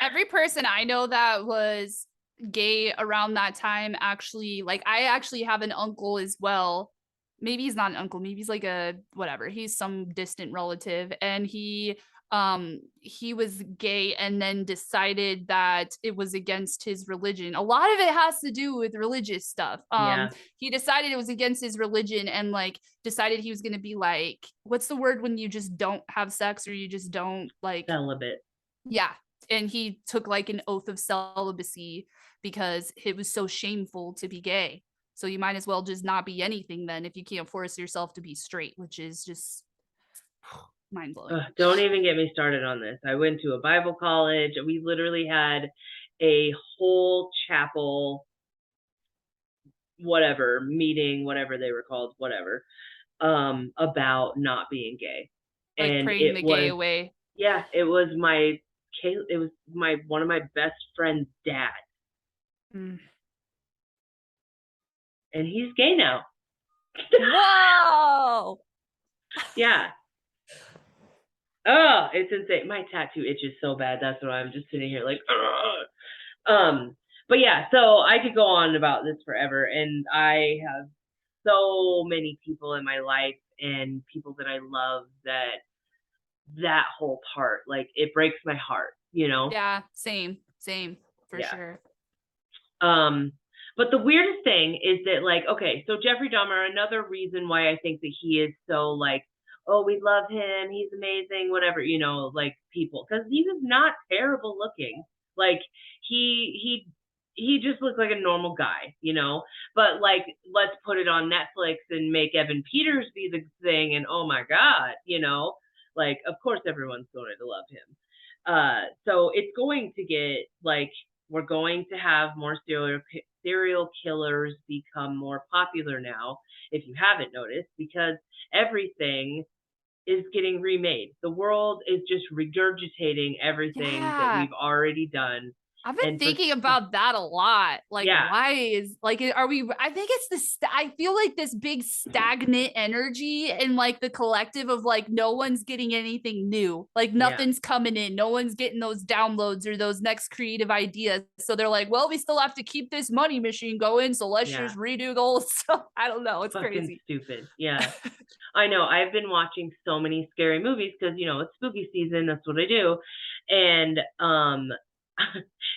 Every person I know that was gay around that time actually, like, I actually have an uncle as well. Maybe he's not an uncle, maybe he's like a whatever, he's some distant relative, and he was gay and then decided that it was against his religion. A lot of it has to do with religious stuff. Yeah. He decided it was against his religion and like decided he was going to be like, what's the word when you just don't have sex or you just don't like Celibate. yeah. And he took like an oath of celibacy because it was so shameful to be gay. So you might as well just not be anything then if you can't force yourself to be straight, which is just mind blowing. Don't even get me started on this. I went to a Bible college. We literally had a whole chapel, whatever, meeting, whatever they were called, whatever, about not being gay. Like and praying it the was, gay away. Yeah, it was one of my best friend's dad. Mm. And he's gay now. Whoa! Yeah. Oh, it's insane. My tattoo itches so bad. That's why I'm just sitting here like, ugh. But yeah, so I could go on about this forever. And I have so many people in my life and people that I love that whole part, like, it breaks my heart, Yeah, same for Yeah. sure. But the weirdest thing is that, like, okay, so Jeffrey Dahmer, another reason why I think that he is so like, oh, we love him, he's amazing, whatever, like, people, because he was not terrible looking. Like, he just looked like a normal guy, but like, let's put it on Netflix and make Evan Peters be the thing, and oh my God, like, of course everyone's going to love him. So it's going to get like, we're going to have more serial killers become more popular now, if you haven't noticed, because everything is getting remade. The world is just regurgitating everything that we've already done. I've been thinking about that a lot. Like, why is like, are we, I think it's I feel like this big stagnant energy in like the collective of like, no one's getting anything new. Like nothing's coming in. No one's getting those downloads or those next creative ideas. So they're like, well, we still have to keep this money machine going. So let's just redo the old stuff. I don't know. It's fucking crazy. Stupid. Yeah. I know. I've been watching so many scary movies because, it's spooky season. That's what I do. And,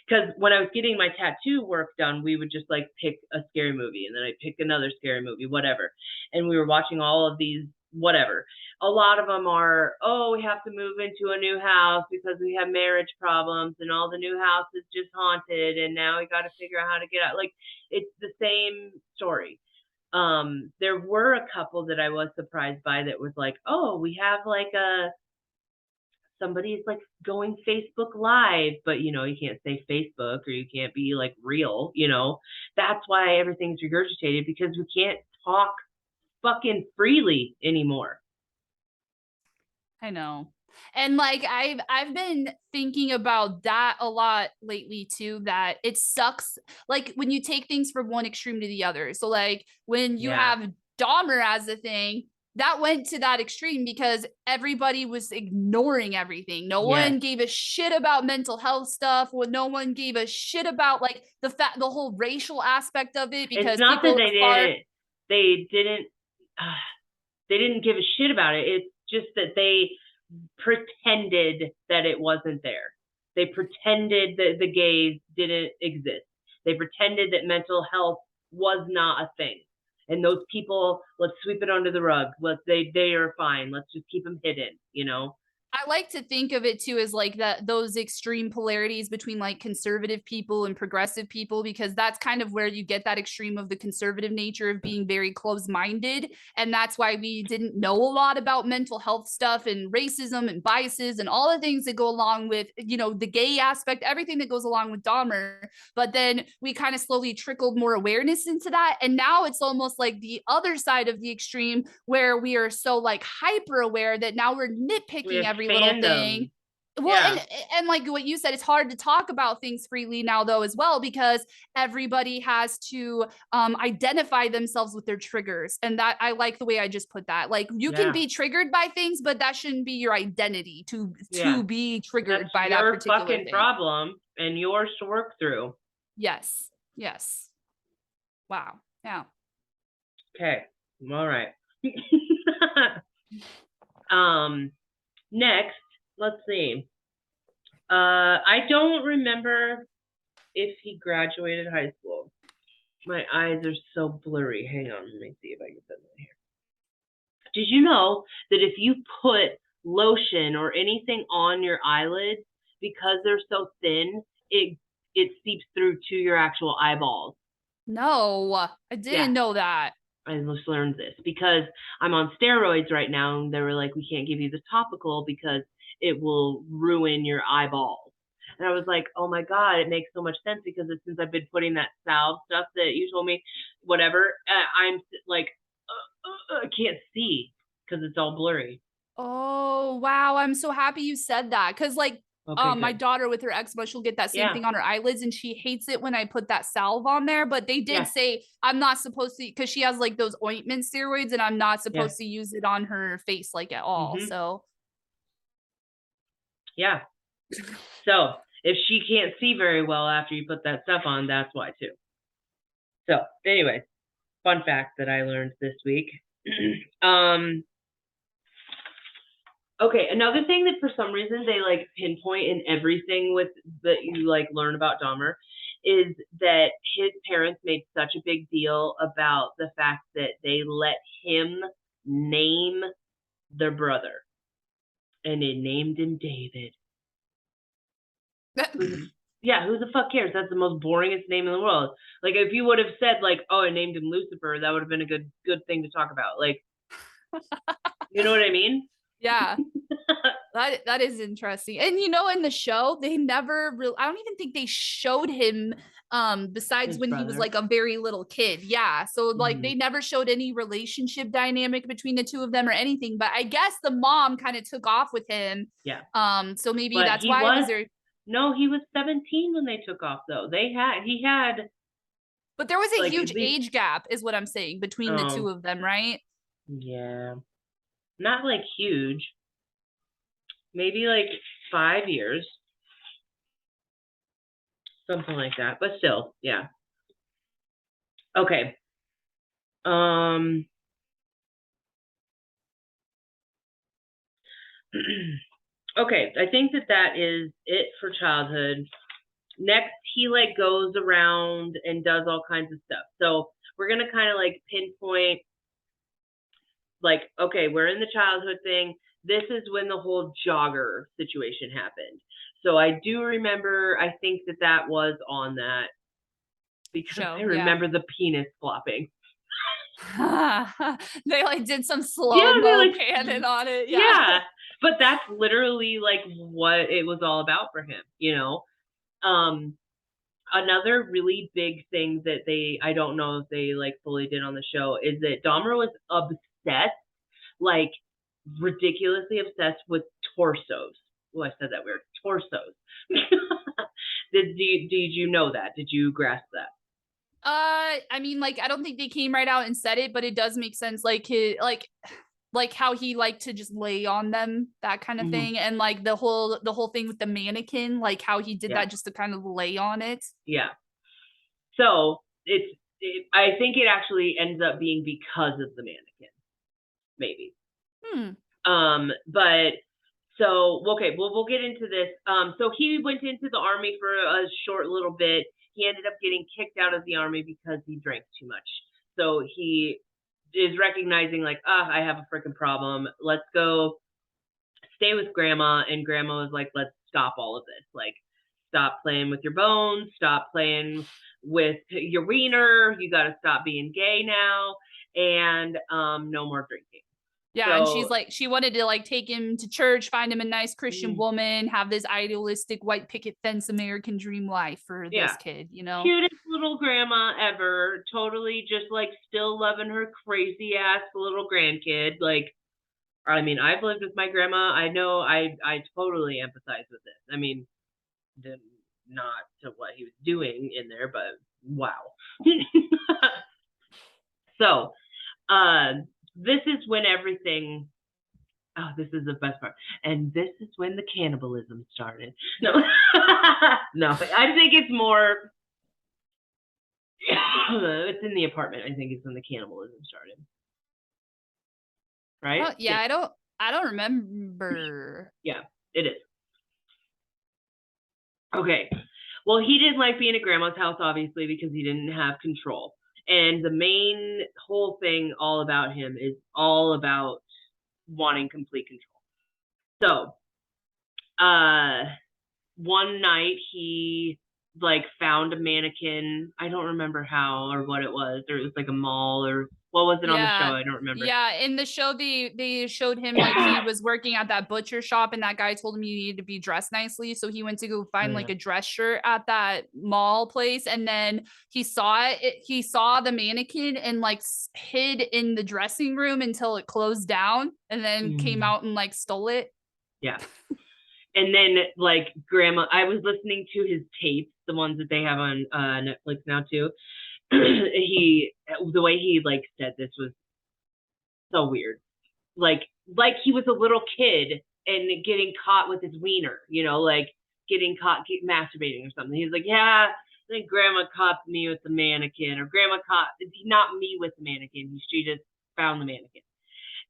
because when I was getting my tattoo work done, we would just like pick a scary movie and then I'd pick another scary movie, whatever. And we were watching all of these, whatever. A lot of them are, oh, we have to move into a new house because we have marriage problems and all the new house is just haunted and now we got to figure out how to get out. Like, it's the same story. There were a couple that I was surprised by that was like, oh, we have like somebody's like going Facebook Live, but you can't say Facebook or you can't be like real, that's why everything's regurgitated, because we can't talk fucking freely anymore. I know. And like I've been thinking about that a lot lately too, that it sucks like when you take things from one extreme to the other. So like when you have Dahmer as a thing, that went to that extreme because everybody was ignoring everything. No one gave a shit about mental health stuff. No one gave a shit about like the whole racial aspect of it, because it's not that they didn't give a shit about it. It's just that they pretended that it wasn't there. They pretended that the gays didn't exist. They pretended that mental health was not a thing. And those people, let's sweep it under the rug. They are fine. Let's just keep them hidden, I like to think of it too as like those extreme polarities between like conservative people and progressive people, because that's kind of where you get that extreme of the conservative nature of being very closed-minded. And that's why we didn't know a lot about mental health stuff and racism and biases and all the things that go along with, the gay aspect, everything that goes along with Dahmer. But then we kind of slowly trickled more awareness into that. And now it's almost like the other side of the extreme where we are so like hyper aware that now we're nitpicking every little thing. Well, and like what you said, it's hard to talk about things freely now though as well, because everybody has to identify themselves with their triggers. And that I like the way I just put that. Like you can be triggered by things, but that shouldn't be your identity to be triggered That's by that your particular fucking thing. problem and yours to work through. Yes. Yes. Wow. Yeah. Okay. All right. Next, let's see. I don't remember if he graduated high school. My eyes are so blurry. Hang on, let me see if I can put that here. Did you know that if you put lotion or anything on your eyelids, because they're so thin, it seeps through to your actual eyeballs? No, I didn't know that. I just learned this because I'm on steroids right now, and they were like, we can't give you the topical because it will ruin your eyeballs. And I was like, oh my God, it makes so much sense because since I've been putting that salve stuff that you told me, whatever, I'm like, I can't see because it's all blurry. Oh, wow. I'm so happy you said that. Cause like, my daughter with her eczema, she'll get that same thing on her eyelids and she hates it when I put that salve on there. But they did say I'm not supposed to, because she has like those ointment steroids and I'm not supposed to use it on her face like at all. So yeah. So if she can't see very well after you put that stuff on, that's why too. So anyway, fun fact that I learned this week. Okay, another thing that for some reason they like pinpoint in everything with that you like learn about Dahmer is that his parents made such a big deal about the fact that they let him name their brother. And they named him David. Yeah, who the fuck cares? That's the most boringest name in the world. Like if you would have said like, oh, I named him Lucifer, that would have been a good thing to talk about. Like, you know what I mean? Yeah. That is interesting. And you know, in the show, they never really, I don't even think they showed him besides when he was like a very little kid. Yeah. So like they never showed any relationship dynamic between the two of them or anything. But I guess the mom kind of took off with him. Yeah. So maybe that's why was there. No, he was 17 when they took off though. He had But there was a like, huge age gap, is what I'm saying, between the two of them, right? Yeah. Not like huge. Maybe like 5 years. Something like that. But still, yeah. Okay. Okay, I think that is it for childhood. Next, he like goes around and does all kinds of stuff. So we're gonna kind of like pinpoint, like, okay, we're in the childhood thing. This is when the whole jogger situation happened. So I do remember, I think that was on that because I remember the penis flopping. They like did some slow-mo like, panning on it. Yeah. But that's literally like what it was all about for him, you know? Another really big thing that I don't know if they like fully did on the show is that Dahmer was obsessed, like ridiculously obsessed with torsos. Oh, I said that weird. Torsos. Did you know that? Did you grasp that? I mean, like, I don't think they came right out and said it, but it does make sense. Like like how he liked to just lay on them, that kind of thing, and like the whole thing with the mannequin, like how he did that just to kind of lay on it. Yeah. So I think it actually ends up being because of the mannequin, maybe. But so okay, we'll get into this. So he went into the army for a short little bit. He ended up getting kicked out of the army because he drank too much. So he is recognizing like, I have a freaking problem. Let's go stay with grandma. And grandma was like, let's stop all of this. Like, stop playing with your bones. Stop playing with your wiener. You got to stop being gay now. And no more drinking. Yeah, so, and she's like, she wanted to like take him to church, find him a nice Christian woman, have this idealistic white picket fence American dream life for this kid, you know? Cutest little grandma ever. Totally just like still loving her crazy ass little grandkid. Like, I mean, I've lived with my grandma. I know I totally empathize with this. I mean, not to what he was doing in there, but wow. So, this is when everything. Oh, this is the best part. And this is when the cannibalism started. No, no, I think it's more. It's in the apartment. I think it's when the cannibalism started. Right? Oh, yeah, I don't remember. Yeah, it is. Okay. Well, he didn't like being at grandma's house, obviously, because he didn't have control. And the main whole thing all about him is all about wanting complete control. So, one night he like found a mannequin. I don't remember how or what it was, or it was like a mall, or what was it on the show? I don't remember. Yeah, in the show they showed him like he was working at that butcher shop and that guy told him you needed to be dressed nicely, so he went to go find like a dress shirt at that mall place, and then he saw the mannequin and like hid in the dressing room until it closed down, and then came out and like stole it. Yeah. And then like grandma, I was listening to his tapes, the ones that they have on Netflix now too. The way he like said this was so weird. Like he was a little kid and getting caught with his wiener, you know, like getting caught masturbating or something. He's like, yeah, I think grandma caught me with the mannequin, or grandma caught not me with the mannequin. She just found the mannequin.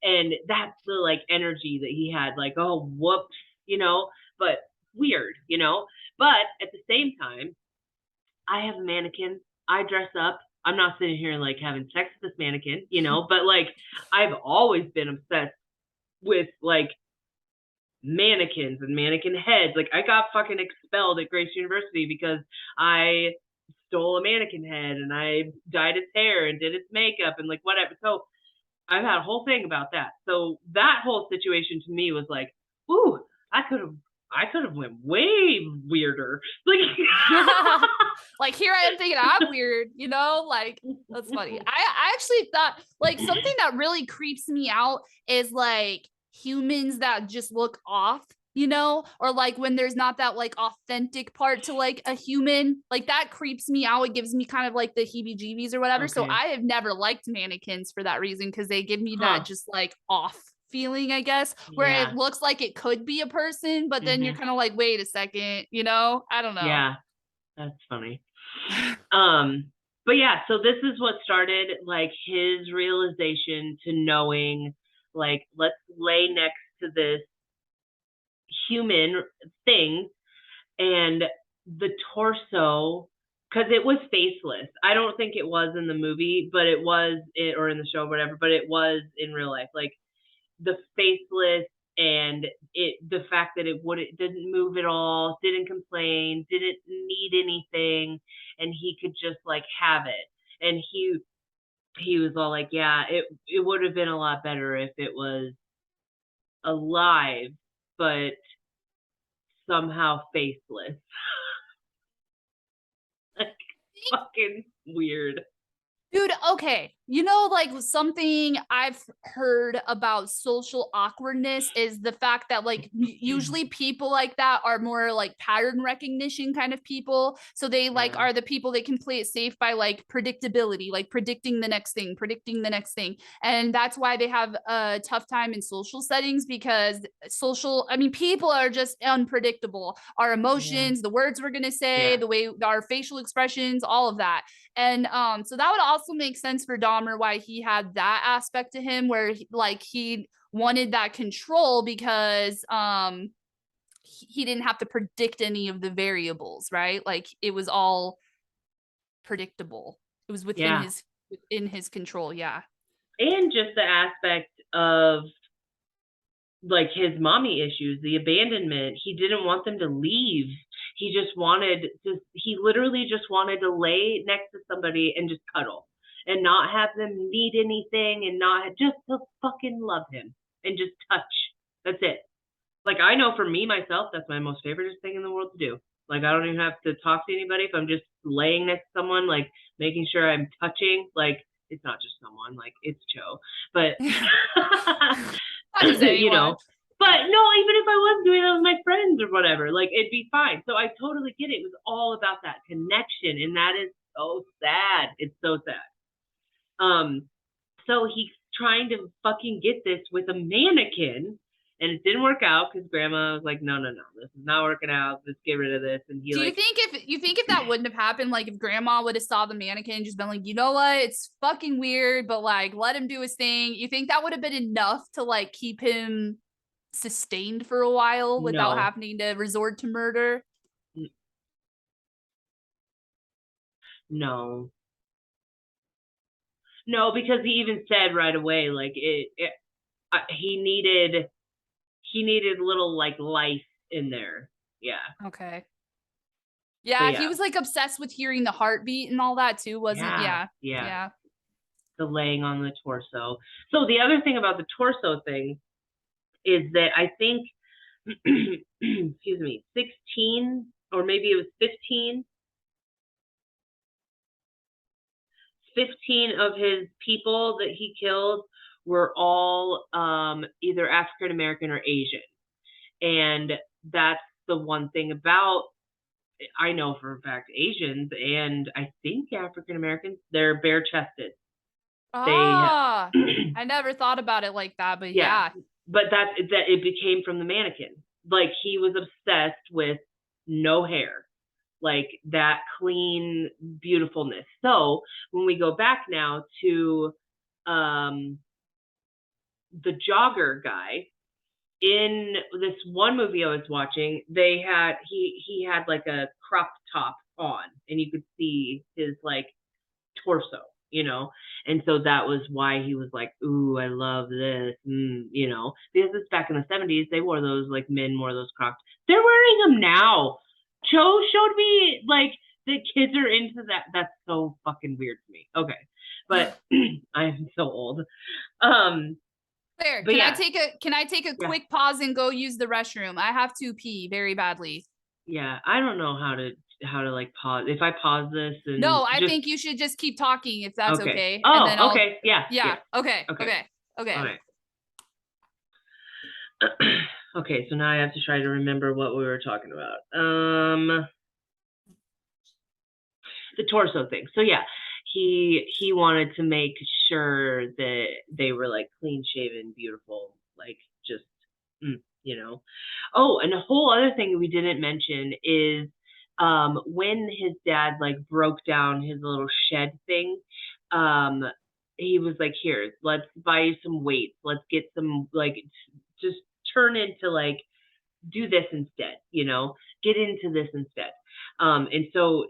And that's the like energy that he had, like, oh, whoops, you know, but weird, you know. But at the same time, I have a mannequin. I dress up. I'm not sitting here like having sex with this mannequin, you know, but like I've always been obsessed with like mannequins and mannequin heads. Like I got fucking expelled at Grace University because I stole a mannequin head and I dyed its hair and did its makeup and like whatever. So I've had a whole thing about that. So that whole situation to me was like, ooh, I could have went way weirder. Like here I am thinking I'm weird, you know, like that's funny. I actually thought like something that really creeps me out is like humans that just look off, you know, or like when there's not that like authentic part to like a human, like that creeps me out. It gives me kind of like the heebie-jeebies or whatever. Okay. So I have never liked mannequins for that reason, because they give me that just like off feeling, I guess, where it looks like it could be a person, but then you're kind of like, wait a second, you know, I don't know. Yeah, that's funny. But yeah, so this is what started like his realization to knowing, like, let's lay next to this human thing, and the torso, because it was faceless. I don't think it was in the movie, but it was or in the show, whatever, but it was in real life. Like the faceless, and the fact that it didn't move at all, didn't complain, didn't need anything, and he could just like have it. And he was all like, yeah, it would have been a lot better if it was alive, but somehow faceless. Like fucking weird. Dude, okay. You know, like something I've heard about social awkwardness is the fact that like usually people like that are more like pattern recognition kind of people. So they like are the people that can play it safe by like predictability, like predicting the next thing. And that's why they have a tough time in social settings, because people are just unpredictable. Our emotions, the words we're going to say, the way our facial expressions, all of that. And so that would also make sense for Dahmer, why he had that aspect to him, where he wanted that control, because he didn't have to predict any of the variables, right? Like it was all predictable. It was within his control. Yeah. And just the aspect of like his mommy issues, the abandonment. He didn't want them to leave. He literally just wanted to lay next to somebody and just cuddle and not have them need anything, and not just to fucking love him and just touch. That's it. Like, I know for me, myself, that's my most favorite thing in the world to do. Like, I don't even have to talk to anybody. If I'm just laying next to someone, like making sure I'm touching, like it's not just someone, like it's Joe, but I'd just you know. But no, even if I was doing that with my friends or whatever, like it'd be fine. So I totally get it. It was all about that connection, and that is so sad. It's so sad. So he's trying to fucking get this with a mannequin, and it didn't work out because Grandma was like, no, this is not working out. Let's get rid of this. And he Do you think if that wouldn't have happened, like if Grandma would have saw the mannequin and just been like, you know what, it's fucking weird, but like let him do his thing, you think that would have been enough to like keep him sustained for a while without having to resort to murder? No, because he even said right away, like he needed little like life in there. Yeah. Okay. Yeah, he was like obsessed with hearing the heartbeat and all that too, wasn't? Yeah. The laying on the torso. So the other thing about the torso thing is that I think, excuse me, 16 or maybe it was 15 of his people that he killed were all either African American or Asian. And that's the one thing about, I know for a fact, Asians and I think African Americans, they're bare chested. I never thought about it like that, but yeah. But that it became from the mannequin. Like he was obsessed with no hair, like that clean beautifulness. So when we go back now to the jogger guy, in this one movie I was watching, he had like a crop top on, and you could see his like torso, you know, and so that was why he was like, "Ooh, I love this," you know, because it's back in the 70s. They wore those, like men wore those crops. They're wearing them now. Joe showed me like the kids are into that. That's so fucking weird to me. Okay, but I'm so old. Fair. Can I take a quick pause and go use the restroom? I have to pee very badly. Yeah, I don't know how to like pause. If I pause this and no, I think you should just keep talking if that's okay. Oh, and then okay. Yeah. Okay. All right. Okay, so now I have to try to remember what we were talking about. The torso thing. So yeah, he wanted to make sure that they were like clean shaven, beautiful, like just you know. Oh, and a whole other thing we didn't mention is when his dad like broke down his little shed thing, he was like, here, let's buy you some weights, let's get some, like, just turn into like, do this instead, you know, get into this instead. And so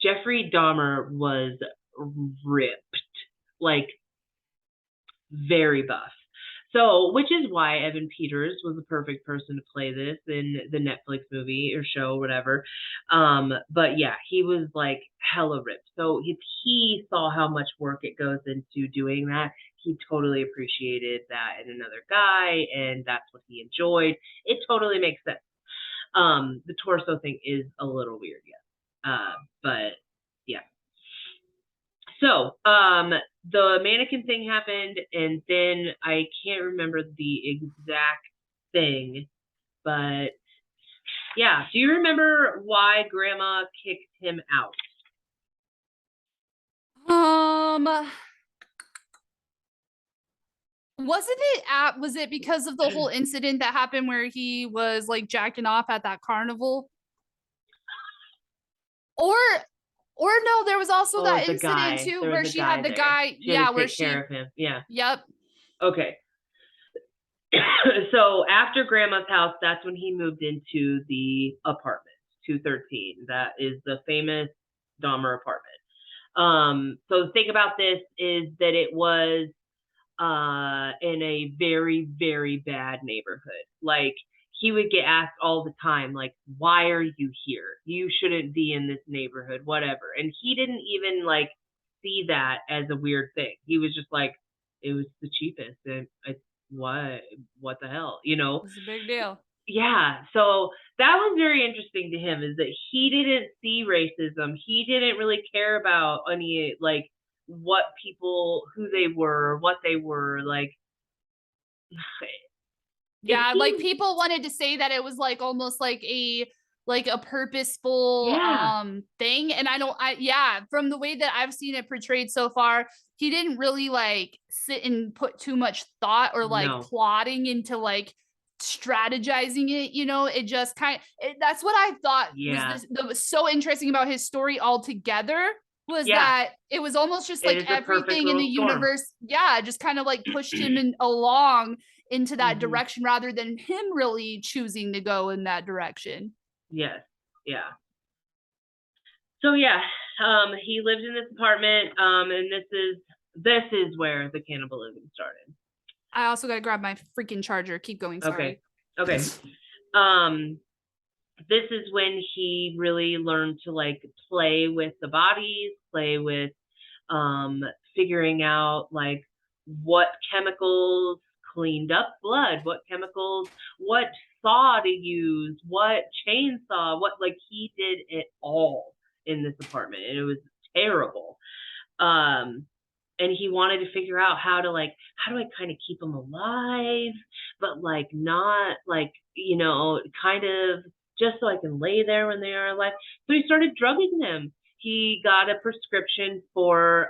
Jeffrey Dahmer was ripped, like very buff. So, which is why Evan Peters was the perfect person to play this in the Netflix movie or show, whatever. But yeah, he was like hella ripped. So if he saw how much work it goes into doing that, he totally appreciated that in another guy, and that's what he enjoyed. It totally makes sense. The torso thing is a little weird, yeah. But yeah. So, the mannequin thing happened, and then I can't remember the exact thing, but yeah. Do you remember why Grandma kicked him out? Was it because of the whole incident that happened where he was like jacking off at that carnival? Or no, there was also that incident too where she had the guy, where she take care of him. Yeah. Yep. Okay. So after Grandma's house, that's when he moved into the apartment, 213. That is the famous Dahmer apartment. So the thing about this is that it was in a very, very bad neighborhood. Like, he would get asked all the time, like, why are you here? You shouldn't be in this neighborhood, whatever. And he didn't even like see that as a weird thing. He was just like, it was the cheapest, and what the hell, you know? It's a big deal. Yeah, so that was very interesting to him, is that he didn't see racism. He didn't really care about any, like, what people, who they were, what they were, like, Yeah, like seems, people wanted to say that it was like almost like a purposeful yeah, thing, and yeah, from the way that I've seen it portrayed so far, he didn't really like sit and put too much thought or like no, plotting into like strategizing it, you know. It just that's what I thought was yeah, this that was so interesting about his story altogether, was yeah, that it was almost just it like is a perfect everything in the little storm. universe, yeah, just kind of like pushed him in along into that Hmm. direction rather than him really choosing to go in that direction. Yes, yeah. So yeah, he lived in this apartment, and this is where the cannibalism started. I also got to grab my freaking charger. Keep going. Okay, Sorry. okay. Um, this is when he really learned to like play with the bodies, play with um, figuring out like what chemicals cleaned up blood, what chemicals, what saw to use, what chainsaw, what, like he did it all in this apartment, and it was terrible. Um, and he wanted to figure out how do I kind of keep them alive, but like not like, kind of just so I can lay there when they are alive. So he started drugging them. He got a prescription for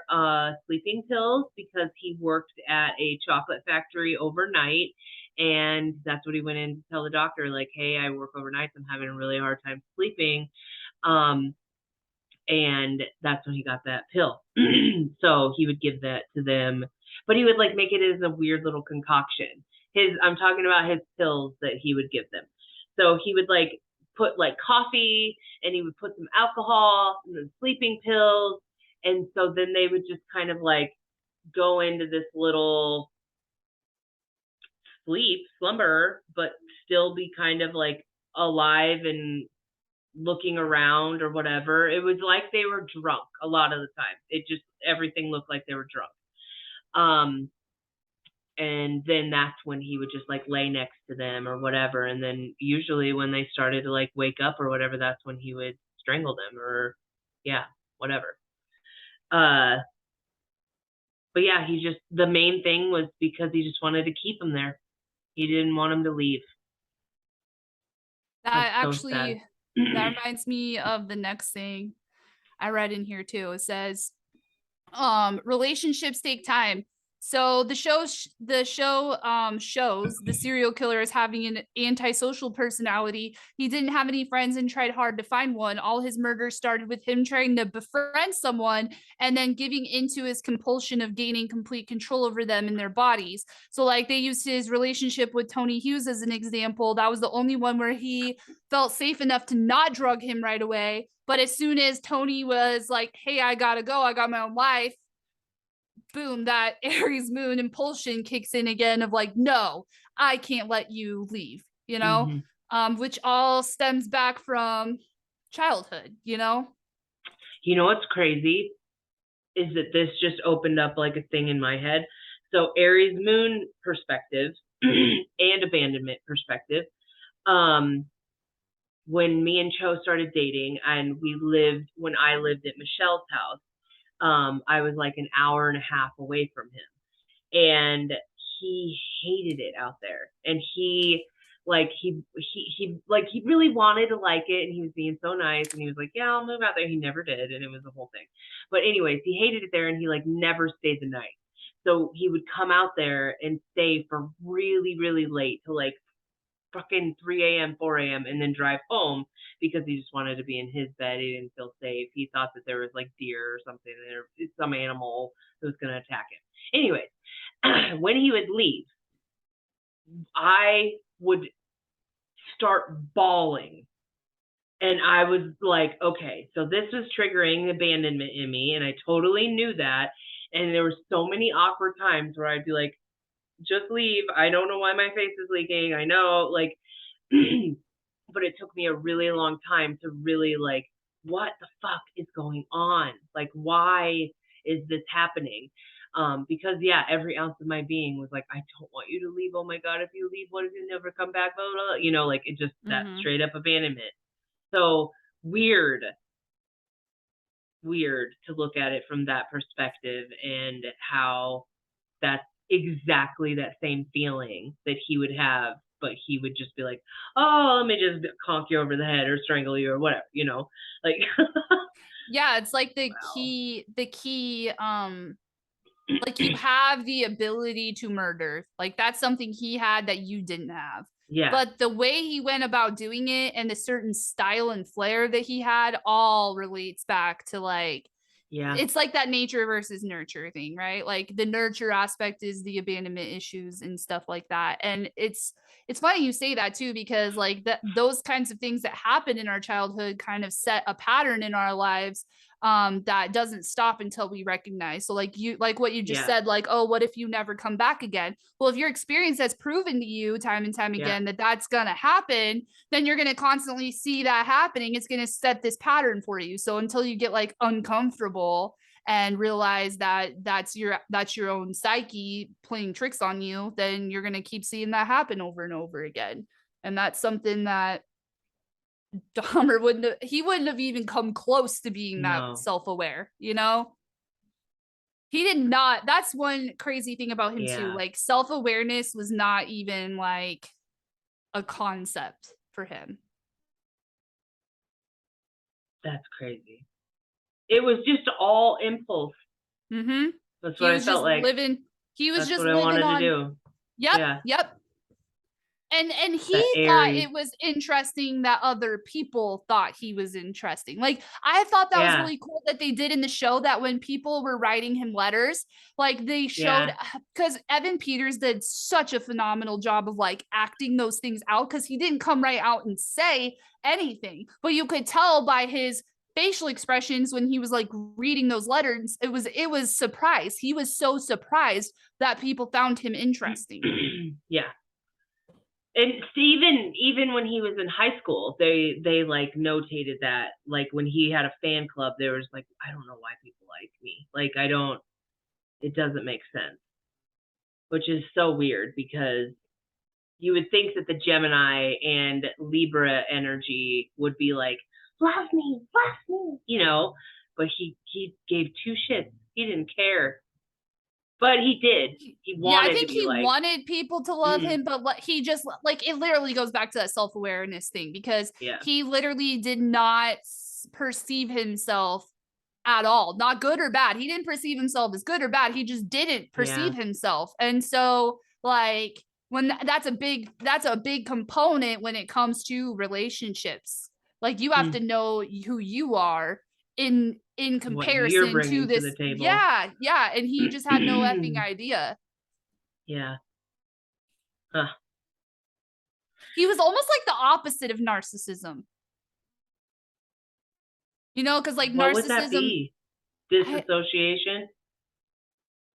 sleeping pills because he worked at a chocolate factory overnight. And that's what he went in to tell the doctor, like, hey, I work overnight. I'm having a really hard time sleeping. Um, and that's when he got that pill. So he would give that to them, but he would like make it as a weird little concoction. I'm talking about his pills that he would give them. So he would like put like coffee, and he would put some alcohol and then sleeping pills, and so then they would just kind of like go into this little slumber, but still be kind of like alive and looking around or whatever. It was like they were drunk a lot of the time. It just, everything looked like they were drunk. Um, and then that's when he would just like lay next to them or whatever. And then usually when they started to like wake up or whatever, that's when he would strangle them or yeah, whatever. Uh, but yeah, the main thing was because he just wanted to keep them there. He didn't want them to leave. That's That so sad. actually that reminds me of the next thing I read in here too. It says relationships take time. So the show shows the serial killer as having an antisocial personality. He didn't have any friends and tried hard to find one. All his murders started with him trying to befriend someone and then giving into his compulsion of gaining complete control over them and their bodies. So like they used his relationship with Tony Hughes as an example. That was the only one where he felt safe enough to not drug him right away. But as soon as Tony was like, hey, I gotta go, I got my own life, boom, that Aries moon impulsion kicks in again of like, no, I can't let you leave, you know, Mm-hmm. which all stems back from childhood, you know? You know what's crazy is that this just opened up like a thing in my head. So Aries moon perspective and abandonment perspective. Um, when me and Cho started dating, and when I lived at Michelle's house, I was like an hour and a half away from him, and he hated it out there, and he really wanted to like it, and he was being so nice, and he was like, yeah, I'll move out there. He never did, and it was the whole thing. But anyways, he hated it there, and he like never stayed the night. So he would come out there and stay for really, really late, to like fucking 3 a.m., 4 a.m., and then drive home because he just wanted to be in his bed. He didn't feel safe. He thought that there was like deer or something, or some animal that was going to attack him. Anyways, when he would leave, I would start bawling. And I was like, okay, so this was triggering abandonment in me, and I totally knew that. And there were so many awkward times where I'd be like, just leave. I don't know why my face is leaking. I know, like, but it took me a really long time to really like, what the fuck is going on? Like, why is this happening? Because yeah, every ounce of my being was like, I don't want you to leave. Oh my God, if you leave, what if you never come back? Blah, blah, blah. Like it just, that straight up abandonment. So weird, weird to look at it from that perspective, and how that's exactly that same feeling that he would have, but he would just be like, oh, let me just conk you over the head or strangle you or whatever, you know, like. Yeah, it's like Wow. the key, like you have the ability to murder. Like that's something he had that you didn't have. Yeah. But the way he went about doing it and the certain style and flair that he had all relates back to like, Yeah. it's like that nature versus nurture thing, right? Like the nurture aspect is the abandonment issues and stuff like that. And it's funny you say that too, because like those kinds of things that happen in our childhood kind of set a pattern in our lives, that doesn't stop until we recognize. So like like what you just Yeah. said, like, oh, what if you never come back again? Well, if your experience has proven to you time and time again that that's gonna happen, then you're gonna constantly see that happening. It's gonna set this pattern for you. So until you get like uncomfortable and realize that that's your own psyche playing tricks on you, then you're gonna keep seeing that happen over and over again. And that's something that Dahmer wouldn't have even come close to being that No. self-aware, you know? He did not. That's one crazy thing about him too. Yeah. Like self-awareness was not even like a concept for him. That's crazy. It was just all impulse. Mm-hmm. That's He what I was just felt like. living. He was That's just what I living wanted to on. do. Yep. Yeah. Yep. And That he thought Aries. it was interesting that other people thought he was interesting. Like I thought that was Yeah. really cool that they did in the show, that when people were writing him letters, like they showed, because Evan Peters did such a phenomenal job of like acting those things out, because he didn't come right out and say anything, but you could tell by his facial expressions when he was like reading those letters, it was surprise. He was so surprised that people found him interesting. Yeah. And even when he was in high school, they like notated that, like when he had a fan club, there was like, I don't know why people like me. Like it doesn't make sense. Which is so weird, because you would think that the Gemini and Libra energy would be like, love me, you know, but he gave two shits. He didn't care. But he did. He wanted I think to be he like, wanted people to love him, but he just like, it literally goes back to that self-awareness thing, because he literally did not perceive himself at all, not good or bad. He didn't perceive himself as good or bad. He just didn't perceive himself. And so like when that's a big component when it comes to relationships. Like you have to know who you are in comparison to this. To the table. Yeah. And he just had no effing idea. Yeah. Huh. He was almost like the opposite of narcissism. You know, because like what narcissism. Would that be? Disassociation?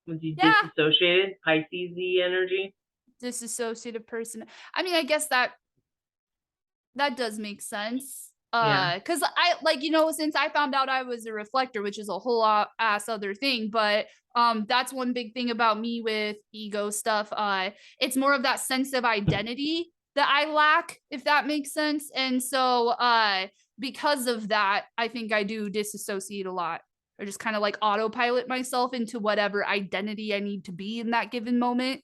Was he disassociated? Pisces energy? Disassociative person. I mean, I guess that does make sense. Because I like, you know, since I found out I was a reflector, which is a whole ass other thing, but that's one big thing about me with ego stuff. It's more of that sense of identity that I lack, if that makes sense. And so because of that, I think I do disassociate a lot, or just kind of like autopilot myself into whatever identity I need to be in that given moment.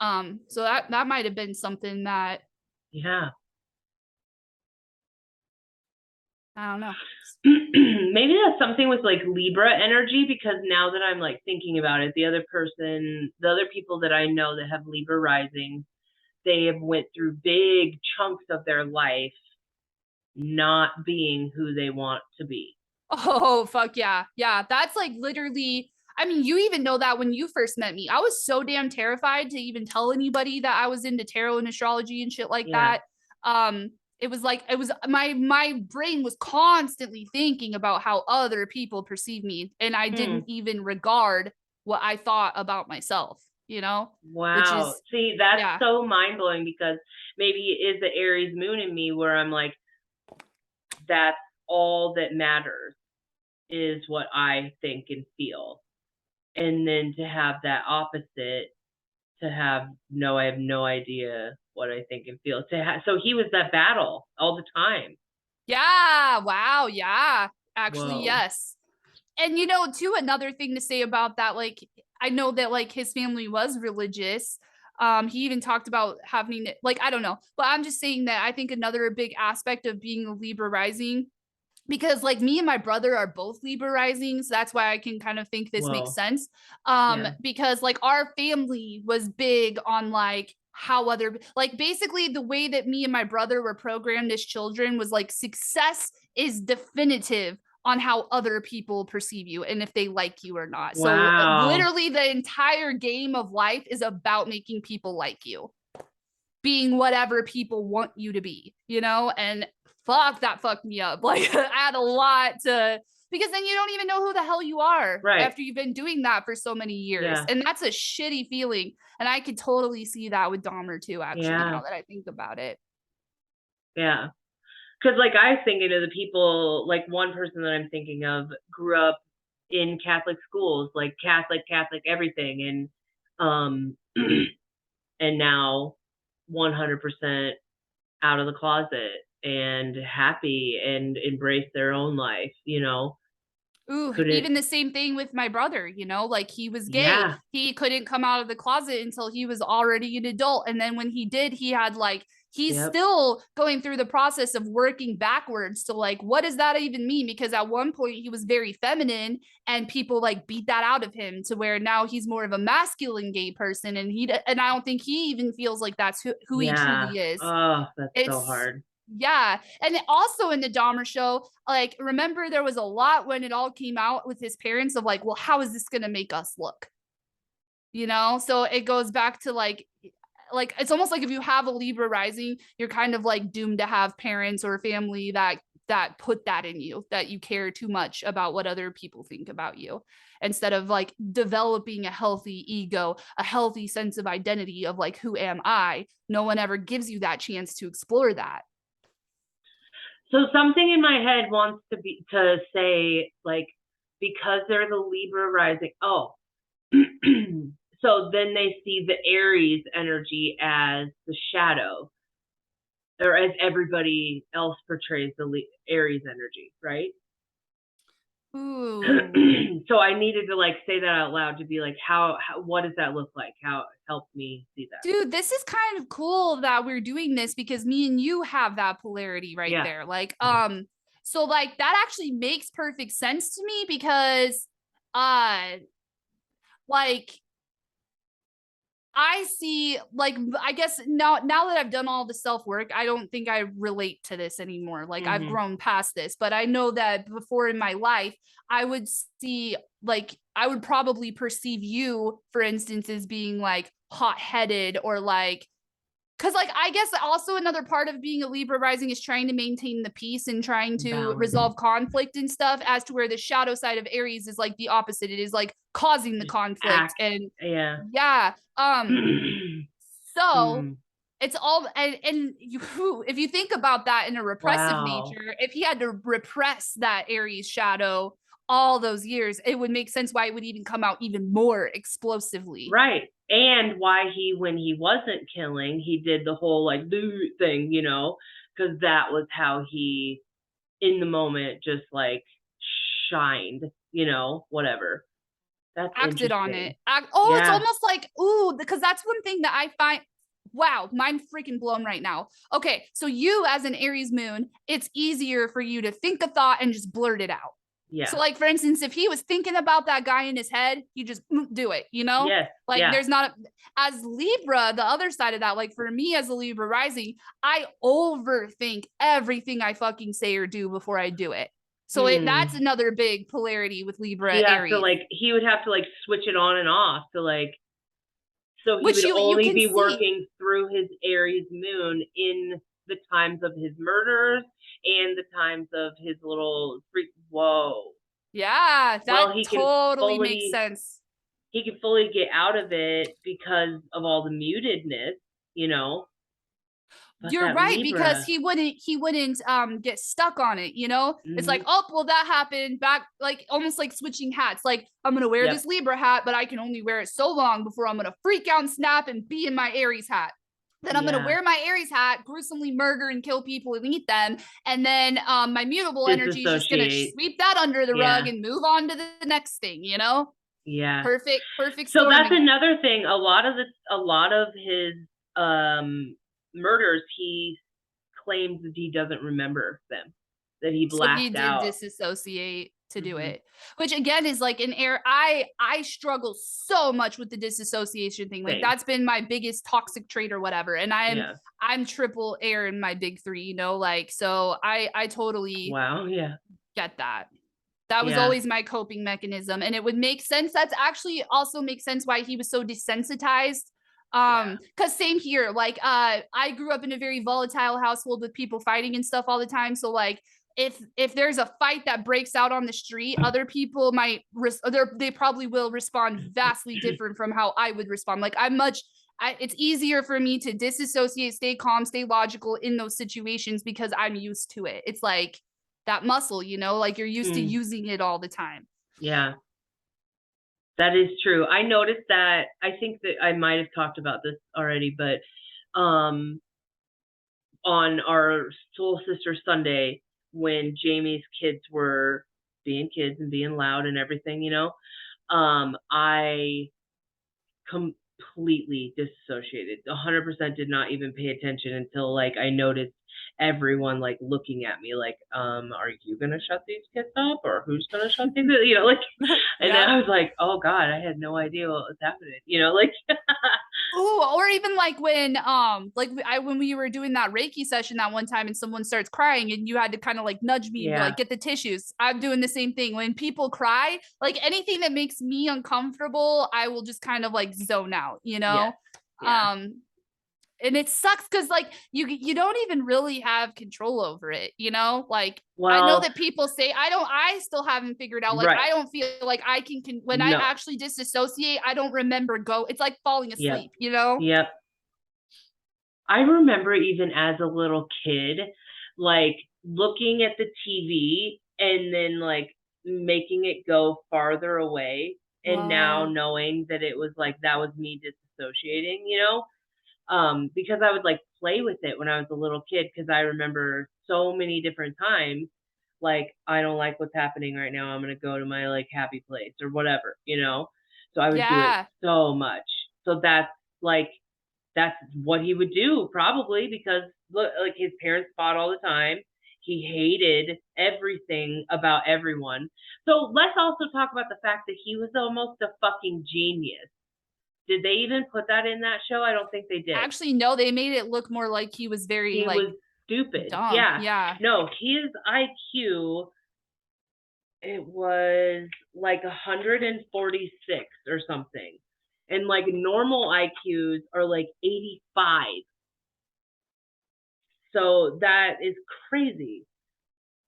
So that might have been something that I don't know. Maybe that's something with like Libra energy, because now that I'm like thinking about it, the other people that I know that have Libra rising, they have went through big chunks of their life not being who they want to be. Oh, fuck yeah. Yeah, that's like literally, I mean, you even know that when you first met me, I was so damn terrified to even tell anybody that I was into tarot and astrology and shit like that. It was like, my brain was constantly thinking about how other people perceive me, and I didn't even regard what I thought about myself, you know? Wow. See, that's so mind-blowing, because maybe it is the Aries moon in me where I'm like, that's all that matters is what I think and feel. And then to have that opposite, I have no idea what I think and feel. So he was that battle all the time. Yeah. Wow. Yeah. Actually, yes. And you know, too, another thing to say about that, like I know that like his family was religious. He even talked about having like, I don't know, but I'm just saying that I think another big aspect of being a Libra rising, because like me and my brother are both Libra rising, so that's why I can kind of think this makes Whoa. sense. Yeah. Because like our family was big on like how other, like basically the way that me and my brother were programmed as children was like success is definitive on how other people perceive you and if they like you or not. So Wow. literally the entire game of life is about making people like you, being whatever people want you to be, you know? And fuck, that fucked me up. Like I had a lot to, because then you don't even know who the hell you are Right. after you've been doing that for so many years. Yeah. And that's a shitty feeling. And I could totally see that with Dahmer too, actually, Yeah. now that I think about it. Yeah. Because like I was thinking of the people, like one person that I'm thinking of grew up in Catholic schools, like Catholic everything, and and now 100% out of the closet and happy and embrace their own life, you know. Ooh, Couldn't. even the same thing with my brother, you know, like he was gay. Yeah. He couldn't come out of the closet until he was already an adult. And then when he did, he had like, he's Yep. still going through the process of working backwards to like, what does that even mean? Because at one point he was very feminine and people like beat that out of him to where now he's more of a masculine gay person. And I don't think he even feels like that's who he Yeah. truly is. Oh, that's so It's, hard. yeah. And also in the Dahmer show, like, remember there was a lot when it all came out with his parents of like, well, how is this going to make us look? You know? So it goes back to like, it's almost like if you have a Libra rising, you're kind of like doomed to have parents or family that put that in you, that you care too much about what other people think about you, instead of like developing a healthy ego, a healthy sense of identity of like, who am I? No one ever gives you that chance to explore that. So something in my head wants to say like, because they're the Libra rising. Oh, so then they see the Aries energy as the shadow, or as everybody else portrays the Aries energy, right? Ooh. So I needed to like say that out loud to be like, how what does that look like? How help me see that? Dude, this is kind of cool that we're doing this because me and you have that polarity right Yeah. there. Like, so like that actually makes perfect sense to me because like I see, like, I guess now that I've done all the self work, I don't think I relate to this anymore. Like, I've grown past this, but I know that before in my life, I would see, like, I would probably perceive you, for instance, as being like hot headed or like, because like I guess also another part of being a Libra rising is trying to maintain the peace and trying to Balance. resolve conflict and stuff, as to where the shadow side of Aries is like the opposite. It is like causing the conflict. And Yeah. So it's all, and you, if you think about that in a repressive nature, if he had to repress that Aries shadow all those years, it would make sense why it would even come out even more explosively. Right. And why when he wasn't killing, he did the whole like thing, you know, because that was how he, in the moment, just like shined, you know, whatever. That's acted on interesting. it. It's almost like, ooh, because that's one thing that I find, wow, mind freaking blown right now. Okay, so you as an Aries moon, it's easier for you to think a thought and just blurt it out. Yeah. So like, for instance, if he was thinking about that guy in his head, you just do it, you know? Yes. Like there's not as Libra, the other side of that, like for me as a Libra rising, I overthink everything I fucking say or do before I do it. So that's another big polarity with Libra Aries. He would have to like switch it on and off to like, so he Which would only be see. working through his Aries moon in the times of his murders and the times of his little freak. Whoa. Yeah, that totally makes sense. He can fully get out of it because of all the mutedness, you know. But you're right, Libra, because he wouldn't get stuck on it, you know. It's like, oh well, that happened back, like almost like switching hats. Like, I'm gonna wear this Libra hat, but I can only wear it so long before I'm gonna freak out and snap and be in my Aries hat. Then I'm gonna wear my Aries hat, gruesomely murder and kill people and eat them, and then my mutable energy is just gonna sweep that under the rug and move on to the next thing, you know. Yeah. Perfect So storm. that's another thing. A lot of his murders, he claims that he doesn't remember them, that he So he blacked did out. disassociate to do it, which again is like an air. I struggle so much with the disassociation thing. Like Same. that's been my biggest toxic trait or whatever. And Yeah. I'm triple air in my big three, you know, like, so I totally Wow. Yeah. get that. That was Yeah. always my coping mechanism. And it would make sense. That's actually also makes sense why he was so desensitized. Because same here, like I grew up in a very volatile household with people fighting and stuff all the time. So like if there's a fight that breaks out on the street, other people might they probably will respond vastly different from how I would respond. Like it's easier for me to disassociate, stay calm, stay logical in those situations because I'm used to it. It's like that muscle, you know, like you're used to using it all the time. Yeah. That is true. I noticed that. I think that I might have talked about this already, but on our Soul Sister Sunday, when Jamie's kids were being kids and being loud and everything, you know, I completely disassociated. 100% did not even pay attention until like I noticed everyone like looking at me like, are you gonna shut these kids up, or who's gonna shut these, you know, like, and then I was like, oh God, I had no idea what was happening, you know, like. Oh, or even like when when we were doing that Reiki session that one time and someone starts crying and you had to kind of like nudge me and be like, get the tissues. I'm doing the same thing. When people cry, like anything that makes me uncomfortable, I will just kind of like zone out, you know? Yeah. And it sucks because like you don't even really have control over it, you know? Like, well, I know that people say I still haven't figured out, like, I don't feel like I can when I actually disassociate, I don't remember it's like falling asleep, you know? Yep. I remember even as a little kid, like looking at the TV and then like making it go farther away, and now knowing that it was like that was me disassociating, you know? Because I would like play with it when I was a little kid, because I remember so many different times, like, I don't like what's happening right now, I'm going to go to my like happy place or whatever, you know? So I would do it so much. So that's what he would do probably, because look, like his parents fought all the time. He hated everything about everyone. So let's also talk about the fact that he was almost a fucking genius. Did they even put that in that show? I don't think they did. Actually, no, they made it look more like he was very was stupid. Dumb. Yeah. No, his IQ, it was like 146 or something. And like normal IQs are like 85. So that is crazy.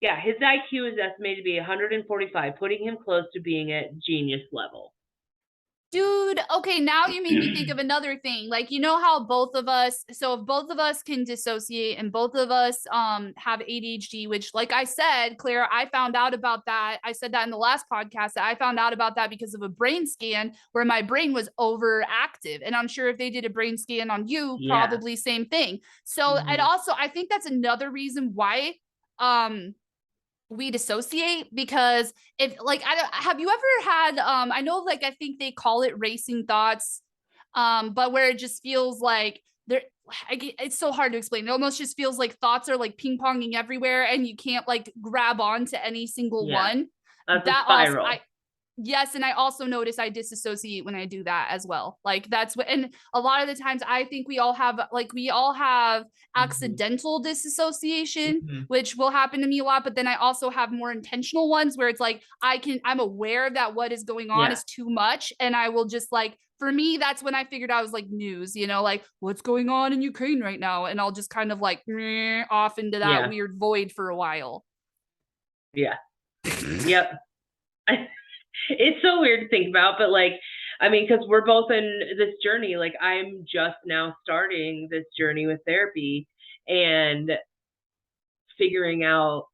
Yeah, his IQ is estimated to be 145, putting him close to being at genius level. Dude, okay, now you made me think of another thing. Like, you know how both of us, so if both of us can dissociate and both of us have ADHD, which like I said, Claire, I found out about that. I said that in the last podcast, that I found out about that because of a brain scan where my brain was overactive. And I'm sure if they did a brain scan on you, probably same thing. So and also I think that's another reason why we dissociate, because if like have you ever had I know, like, I think they call it racing thoughts, but where it just feels like it's so hard to explain. It almost just feels like thoughts are like ping-ponging everywhere and you can't like grab on to any single one. That's a spiral. Yes, and I also notice I disassociate when I do that as well. Like that's what, and a lot of the times I think we all have accidental disassociation, which will happen to me a lot, but then I also have more intentional ones where it's like I'm aware that what is going on is too much, and I will just like, for me, that's when I figured I was like news, you know, like what's going on in Ukraine right now, and I'll just kind of like off into that weird void for a while. Yeah. Yep. It's so weird to think about, but like, I mean, because we're both in this journey. Like, I'm just now starting this journey with therapy and figuring out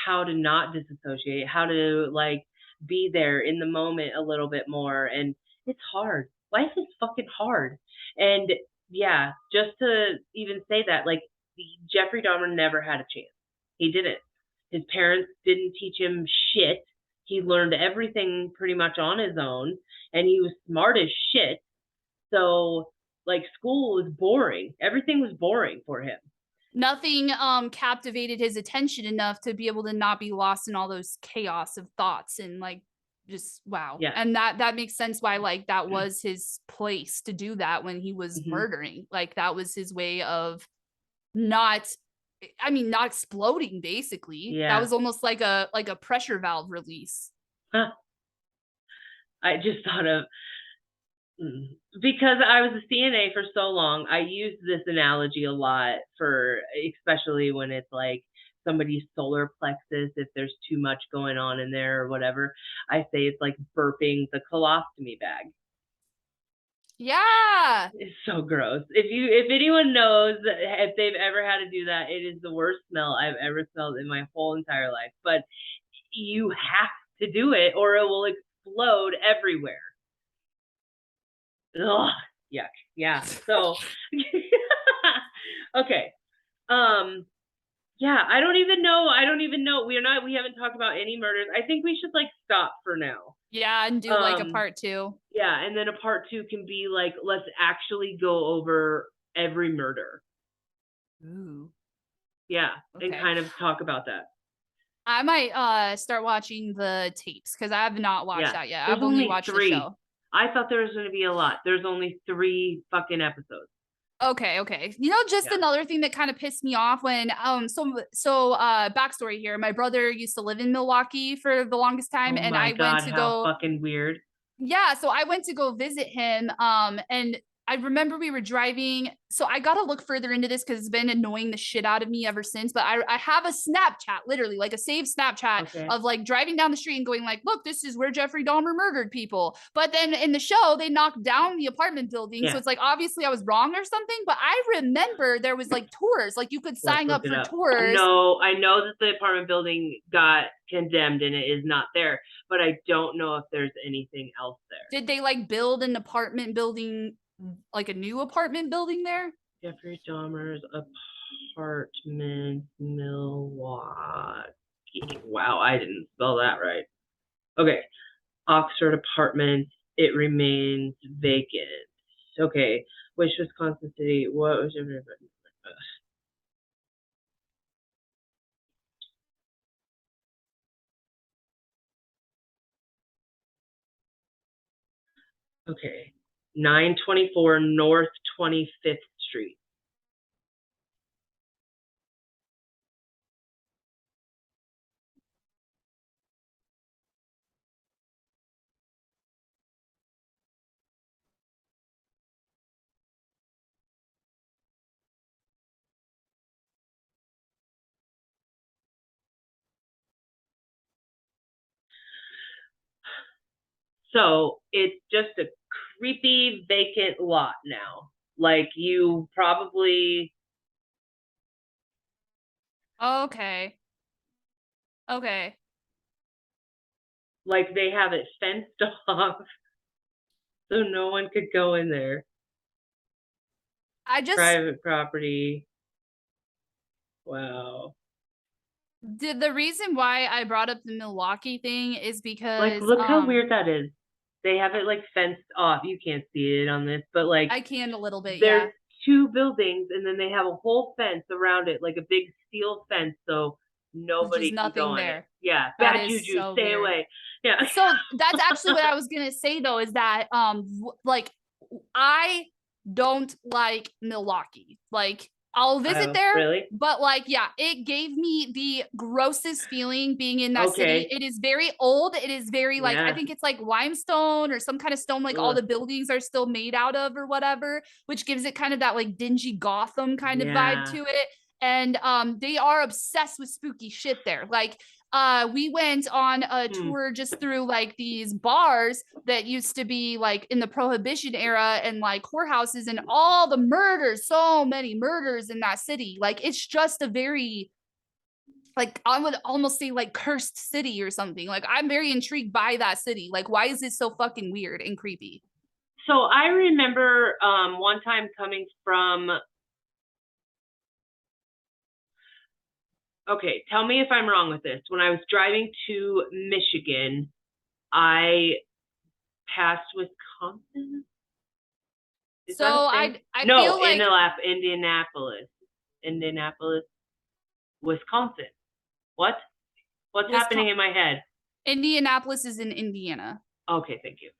how to not disassociate, how to like be there in the moment a little bit more. And it's hard. Life is fucking hard. And yeah, just to even say that, like, Jeffrey Dahmer never had a chance. He didn't. His parents didn't teach him shit. he learned everything pretty much on his own, and he was smart as shit. So like school was boring. Everything was boring for him. Nothing captivated his attention enough to be able to not be lost in all those chaos of thoughts and like just wow. Yeah. And that makes sense why like that was his place to do that when he was murdering. Like that was his way of not exploding basically. Yeah. That was almost like a pressure valve release. Huh. I just thought of, because I was a CNA for so long, I use this analogy a lot for, especially when it's like somebody's solar plexus, if there's too much going on in there or whatever. I say it's like burping the colostomy bag. Yeah. It's so gross. If anyone knows if they've ever had to do that, it is the worst smell I've ever smelled in my whole entire life. But you have to do it or it will explode everywhere. Ugh, yuck. Yeah. So okay. Yeah, I don't even know. We haven't talked about any murders. I think we should like stop for now. Yeah, and do like a part 2. Yeah, and then a part 2 can be like, let's actually go over every murder. Ooh. Yeah, okay. And kind of talk about that. I might start watching the tapes because I have not watched that yet. I've only watched 3. the show. I thought there was going to be a lot. There's only 3 fucking episodes. Okay. You know, just another thing that kind of pissed me off when so backstory here. My brother used to live in Milwaukee for the longest time, and I went to go. Fucking weird. Yeah, so I went to go visit him, and I remember we were driving. So I got to look further into this because it's been annoying the shit out of me ever since. But I have a Snapchat, literally like a saved Snapchat of like driving down the street and going like, look, this is where Jeffrey Dahmer murdered people. But then in the show, they knocked down the apartment building. So it's like, obviously I was wrong or something. But I remember there was like tours, like you could sign up for tours. No, I know that the apartment building got condemned and it is not there. But I don't know if there's anything else there. Did they like build an apartment building, like a new apartment building there? Jeffrey Dahmer's apartment, Milwaukee. Wow, I didn't spell that right. Okay. Oxford Apartments. It remains vacant. Okay. Which Wisconsin city? What was your... Okay. 924 North 25th Street. So it's just a creepy vacant lot now. Like you probably... Okay. Like they have it fenced off so no one could go in there. Private property. Wow. The reason why I brought up the Milwaukee thing is because like look how weird that is. They have it like fenced off. You can't see it on this, but like I can a little bit. There's 2 buildings, and then they have a whole fence around it, like a big steel fence, so nobody can go in it. Yeah, bad juju. So stay weird. Away. Yeah. So that's actually what I was gonna say though, is that like I don't like Milwaukee. Like I'll visit there, really? But like, yeah, it gave me the grossest feeling being in that city. It is very old. It is very like, I think it's like limestone or some kind of stone, like all the buildings are still made out of or whatever, which gives it kind of that like dingy Gotham kind of vibe to it. And they are obsessed with spooky shit there. Like we went on a tour just through like these bars that used to be like in the Prohibition era and like whorehouses and all the murders, so many murders in that city. Like it's just a very, like I would almost say like cursed city or something. Like I'm very intrigued by that city. Like why is it so fucking weird and creepy? So I remember one time coming from okay, tell me if I'm wrong with this. When I was driving to Michigan, I passed Wisconsin. Is So that a thing? I No, feel like Indianapolis, Wisconsin. What? What's Wisconsin, happening in my head? Indianapolis is in Indiana, Okay, thank you.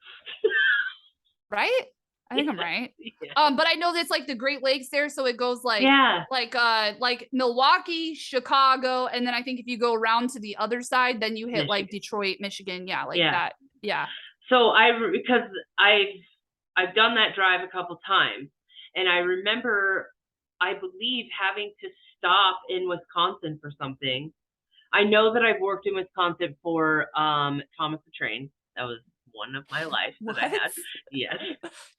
right? I think I'm right. Yeah. But I know that's like the Great Lakes there, so it goes like Yeah. like Milwaukee, Chicago, and then I think if you go around to the other side, then you hit like Michigan. Detroit, Michigan, yeah, like Yeah. that. Yeah. So because I've done that drive a couple times, and I remember, I believe, having to stop in Wisconsin for something. I know that I've worked in Wisconsin for Thomas the Train. That was one of my lives that I had. Yes.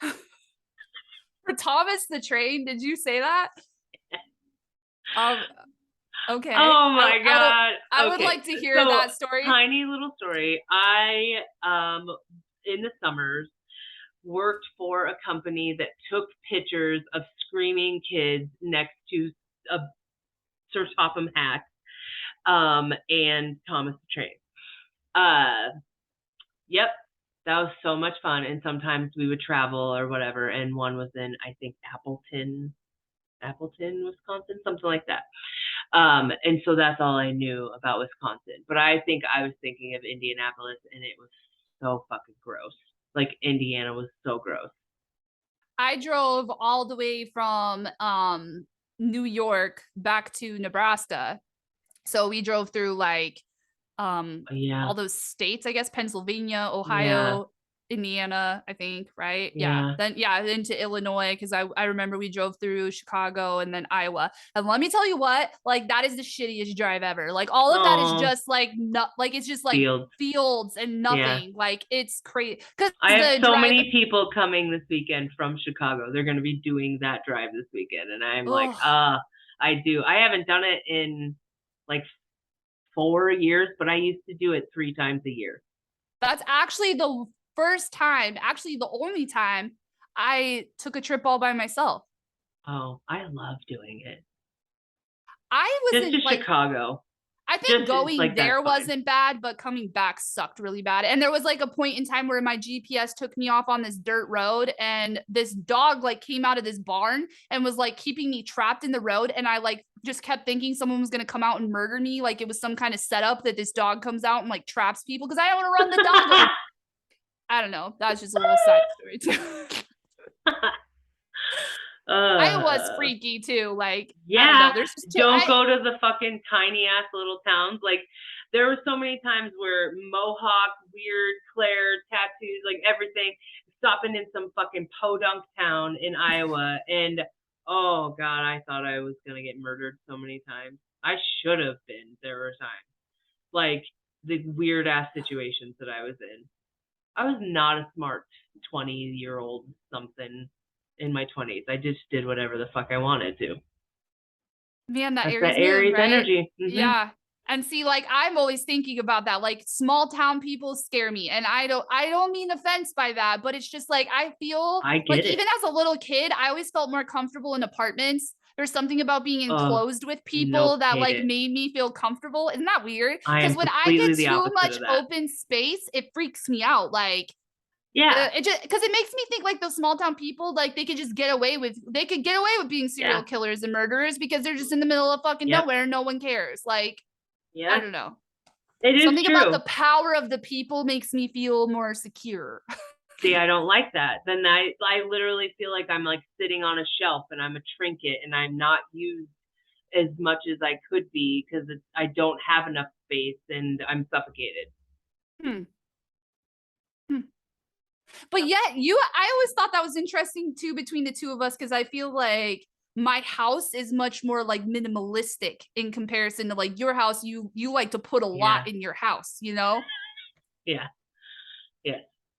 For Thomas the Train, did you say that? Okay. Oh my God. I would like to hear that story. Tiny little story. I in the summers worked for a company that took pictures of screaming kids next to a Sir Topham Hatt and Thomas the Train. Yep, that was so much fun. And sometimes we would travel or whatever, and one was in, I think, Appleton, Wisconsin, something like that. And so that's all I knew about Wisconsin. But I think I was thinking of Indianapolis, and it was so fucking gross. Like, Indiana was so gross. I drove all the way from New York back to Nebraska. So we drove through like all those states, I guess, Pennsylvania, Ohio, Indiana, I think, right? Yeah. Then into Illinois, because I remember we drove through Chicago and then Iowa. And let me tell you what, like that is the shittiest drive ever. Like all of that is just like it's just like fields and nothing. Like it's crazy. Because I have so many people coming this weekend from Chicago. They're gonna be doing that drive this weekend. And I'm like, I do. I haven't done it in like 4 years, but I used to do it 3 times a year. That's actually the first time, actually the only time I took a trip all by myself. Oh, I love doing it. I wasn't just to Chicago. I think going there wasn't bad, but coming back sucked really bad. And there was like a point in time where my GPS took me off on this dirt road, and this dog like came out of this barn and was like keeping me trapped in the road. And I like just kept thinking someone was going to come out and murder me. Like it was some kind of setup that this dog comes out and like traps people because I don't want to run the dog over. I don't know. That's just a little side story too. I was freaky too. Like, yeah, don't go to the fucking tiny ass little towns. Like, there were so many times where Mohawk, weird Claire tattoos, like everything, stopping in some fucking podunk town in Iowa, and oh god, I thought I was gonna get murdered so many times. I should have been. There were times, like the weird ass situations that I was in. I was not a smart 20-year-old something in my 20s. I just did whatever the fuck I wanted to. Man, that's Aries right? energy. Mm-hmm. Yeah. And see, like I'm always thinking about that. Like small town people scare me. And I don't mean offense by that, but it's just like I feel like even as a little kid, I always felt more comfortable in apartments. There's something about being enclosed with people that like made me feel comfortable. Isn't that weird? Because when I get too much open space, it freaks me out. Like it just because it makes me think like those small town people, like they could get away with being serial killers and murderers because they're just in the middle of fucking nowhere and no one cares. Like I don't know. It is something about the power of the people makes me feel more secure. See, I don't like that. Then I literally feel like I'm like sitting on a shelf and I'm a trinket and I'm not used as much as I could be because I don't have enough space and I'm suffocated. But yet I always thought that was interesting too between the two of us because I feel like my house is much more like minimalistic in comparison to like your house. You like to put a lot in your house, you know? Yeah.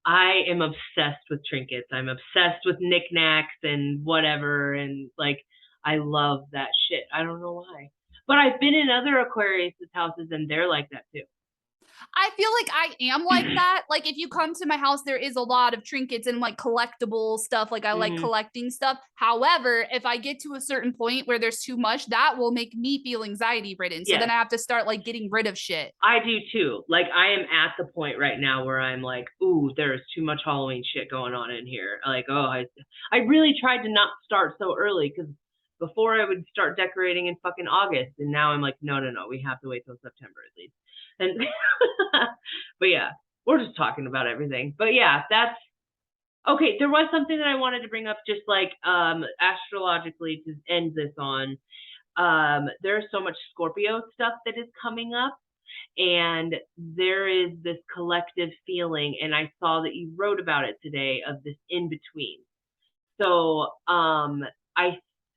I am obsessed with trinkets. I'm obsessed with knickknacks and whatever. And like, I love that shit. I don't know why. But I've been in other Aquarius houses and they're like that too. I feel like I am like that. Like if you come to my house, there is a lot of trinkets and like collectible stuff. Like I like collecting stuff. However, if I get to a certain point where there's too much, that will make me feel anxiety ridden. So Yes. then I have to start like getting rid of shit. I do too. Like I am at the point right now where I'm like, ooh, there's too much Halloween shit going on in here. Like, oh, I really tried to not start so early because before I would start decorating in fucking August, and now I'm like, no, we have to wait till September at least. And but yeah, we're just talking about everything. But yeah, that's okay. There was something that I wanted to bring up, just like astrologically to end this on. There's so much Scorpio stuff that is coming up, and there is this collective feeling, and I saw that you wrote about it today, of this in between. So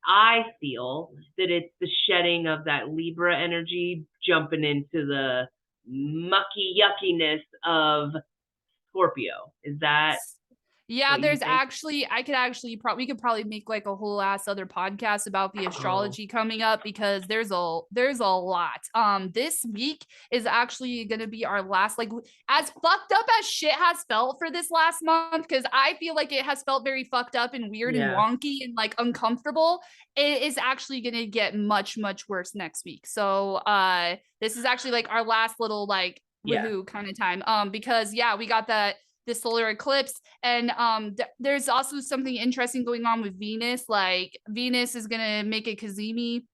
I feel that it's the shedding of that Libra energy jumping into the mucky yuckiness of Scorpio. Is that Yeah, there's actually, we could probably make like a whole ass other podcast about the astrology coming up, because there's a lot. This week is actually going to be our last, like, as fucked up as shit has felt for this last month, because I feel like it has felt very fucked up and weird and wonky and like uncomfortable. It is actually going to get much, much worse next week. So this is actually like our last little like woohoo kind of time. Because we got the solar eclipse, and there's also something interesting going on with Venus. Like Venus is gonna make a cazimi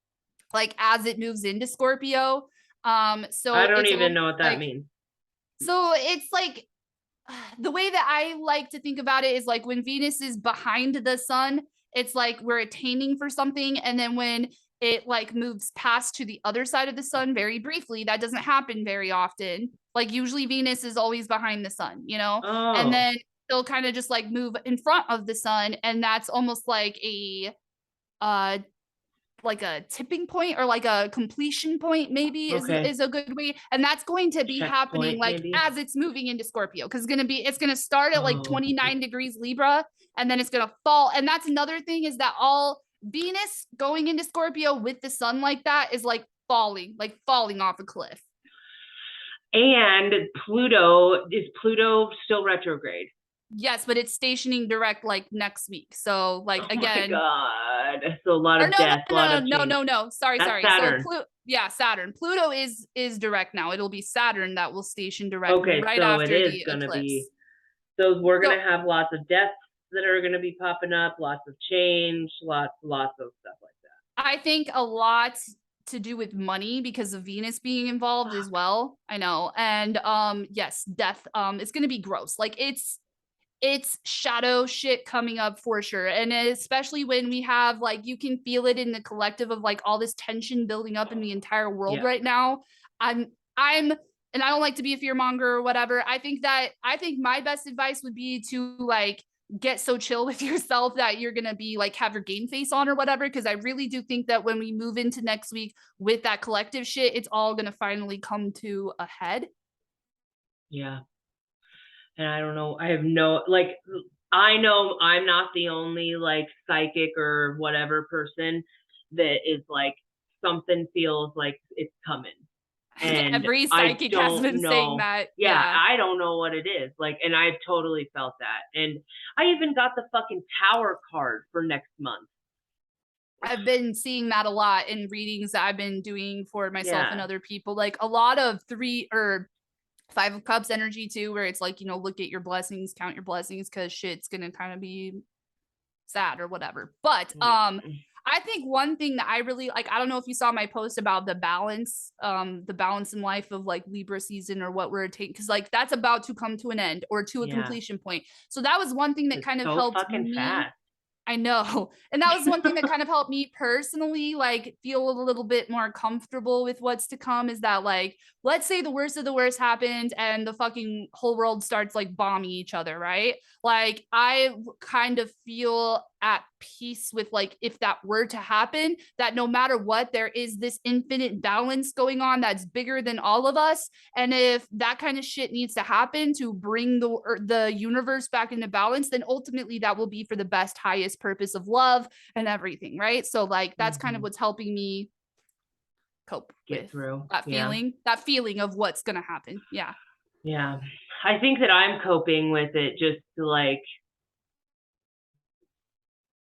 like as it moves into Scorpio. So I don't even know what that means. So it's like, the way that I like to think about it is like when Venus is behind the sun, it's like we're attaining for something, and then when it like moves past to the other side of the sun very briefly, that doesn't happen very often. Like usually Venus is always behind the sun, you know? And then they'll kind of just like move in front of the sun, and that's almost like a tipping point, or like a completion point, maybe is a good way. And that's going to be happening like as it's moving into Scorpio, because it's gonna start at like 29 degrees Libra, and then it's gonna fall. And that's another thing, is that all Venus going into Scorpio with the sun like that is like falling off a cliff. And is Pluto still retrograde? Yes, but it's stationing direct like next week. So like again. Oh my God. So a lot of death. No. Sorry. Saturn. So Saturn. Pluto is direct now. It'll be Saturn that will station direct right after the eclipse. So we're gonna have lots of deaths that are gonna be popping up, lots of change, lots of stuff like that. I think a lot to do with money because of Venus being involved as well. I know. And yes, death. It's gonna be gross. Like it's shadow shit coming up for sure. And especially when we have like, you can feel it in the collective of like all this tension building up in the entire world right now. And I don't like to be a fear monger or whatever. I think my best advice would be to like get so chill with yourself that you're going to be like, have your game face on or whatever. Cause I really do think that when we move into next week with that collective shit, it's all going to finally come to a head. Yeah. And I don't know, I know I'm not the only like psychic or whatever person that is like, something feels like it's coming. And every psychic has been saying that. Yeah, I don't know what it is. Like, and I've totally felt that. And I even got the fucking Tower card for next month. I've been seeing that a lot in readings that I've been doing for myself and other people. Like a lot of 3 or 5 of Cups energy too, where it's like, you know, look at your blessings, count your blessings, because shit's gonna kind of be sad or whatever. But I think one thing that I really like, I don't know if you saw my post about the balance in life of like Libra season or what we're taking, because like that's about to come to an end or to a completion point. So that was one thing that kind of helped me. Fast. I know. And that was one thing that kind of helped me personally, like feel a little bit more comfortable with what's to come, is that like, let's say the worst of the worst happens and the fucking whole world starts like bombing each other, right? Like I kind of feel at peace with like, if that were to happen, that no matter what, there is this infinite balance going on that's bigger than all of us. And if that kind of shit needs to happen to bring the universe back into balance, then ultimately that will be for the best, highest purpose of love and everything, right? So like that's kind of what's helping me cope get with through that feeling of what's gonna happen. Yeah. Yeah. I think that I'm coping with it just to like,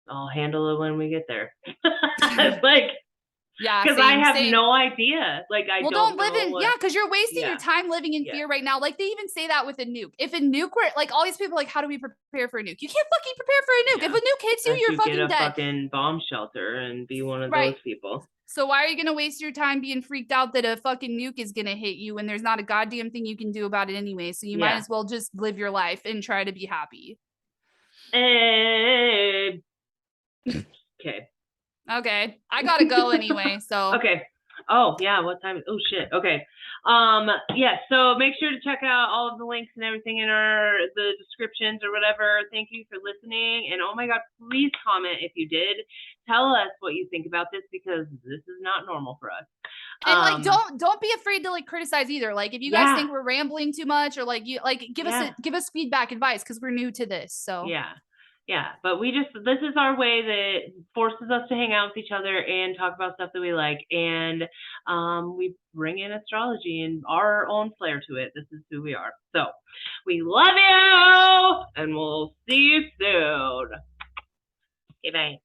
I'll handle it when we get there. It's like, Yeah, because I have same. no idea. Like, I don't live know in, what, yeah, because you're wasting yeah. your time living in fear right now. Like they even say that with a nuke. If a nuke were like all these people are like, how do we prepare for a nuke? You can't fucking prepare for a nuke. Yeah. If a nuke hits you, Unless you're you fucking get a dead. fucking bomb shelter and be one of Right. those people. So why are you gonna waste your time being freaked out that a fucking nuke is gonna hit you when there's not a goddamn thing you can do about it anyway? So you might as well just live your life and try to be happy. Okay. Okay. I gotta go anyway. So Okay. Oh yeah, what time? Oh shit. Okay. Yeah, so make sure to check out all of the links and everything in the descriptions or whatever. Thank you for listening. And oh my god, please comment if you did. Tell us what you think about this, because this is not normal for us. And like don't be afraid to like criticize either. Like if you guys think we're rambling too much, or like you like give us feedback, advice, because we're new to this. So yeah, but this is our way that forces us to hang out with each other and talk about stuff that we like, and we bring in astrology and our own flair to it. This is who we are. So we love you, and we'll see you soon. Okay, bye.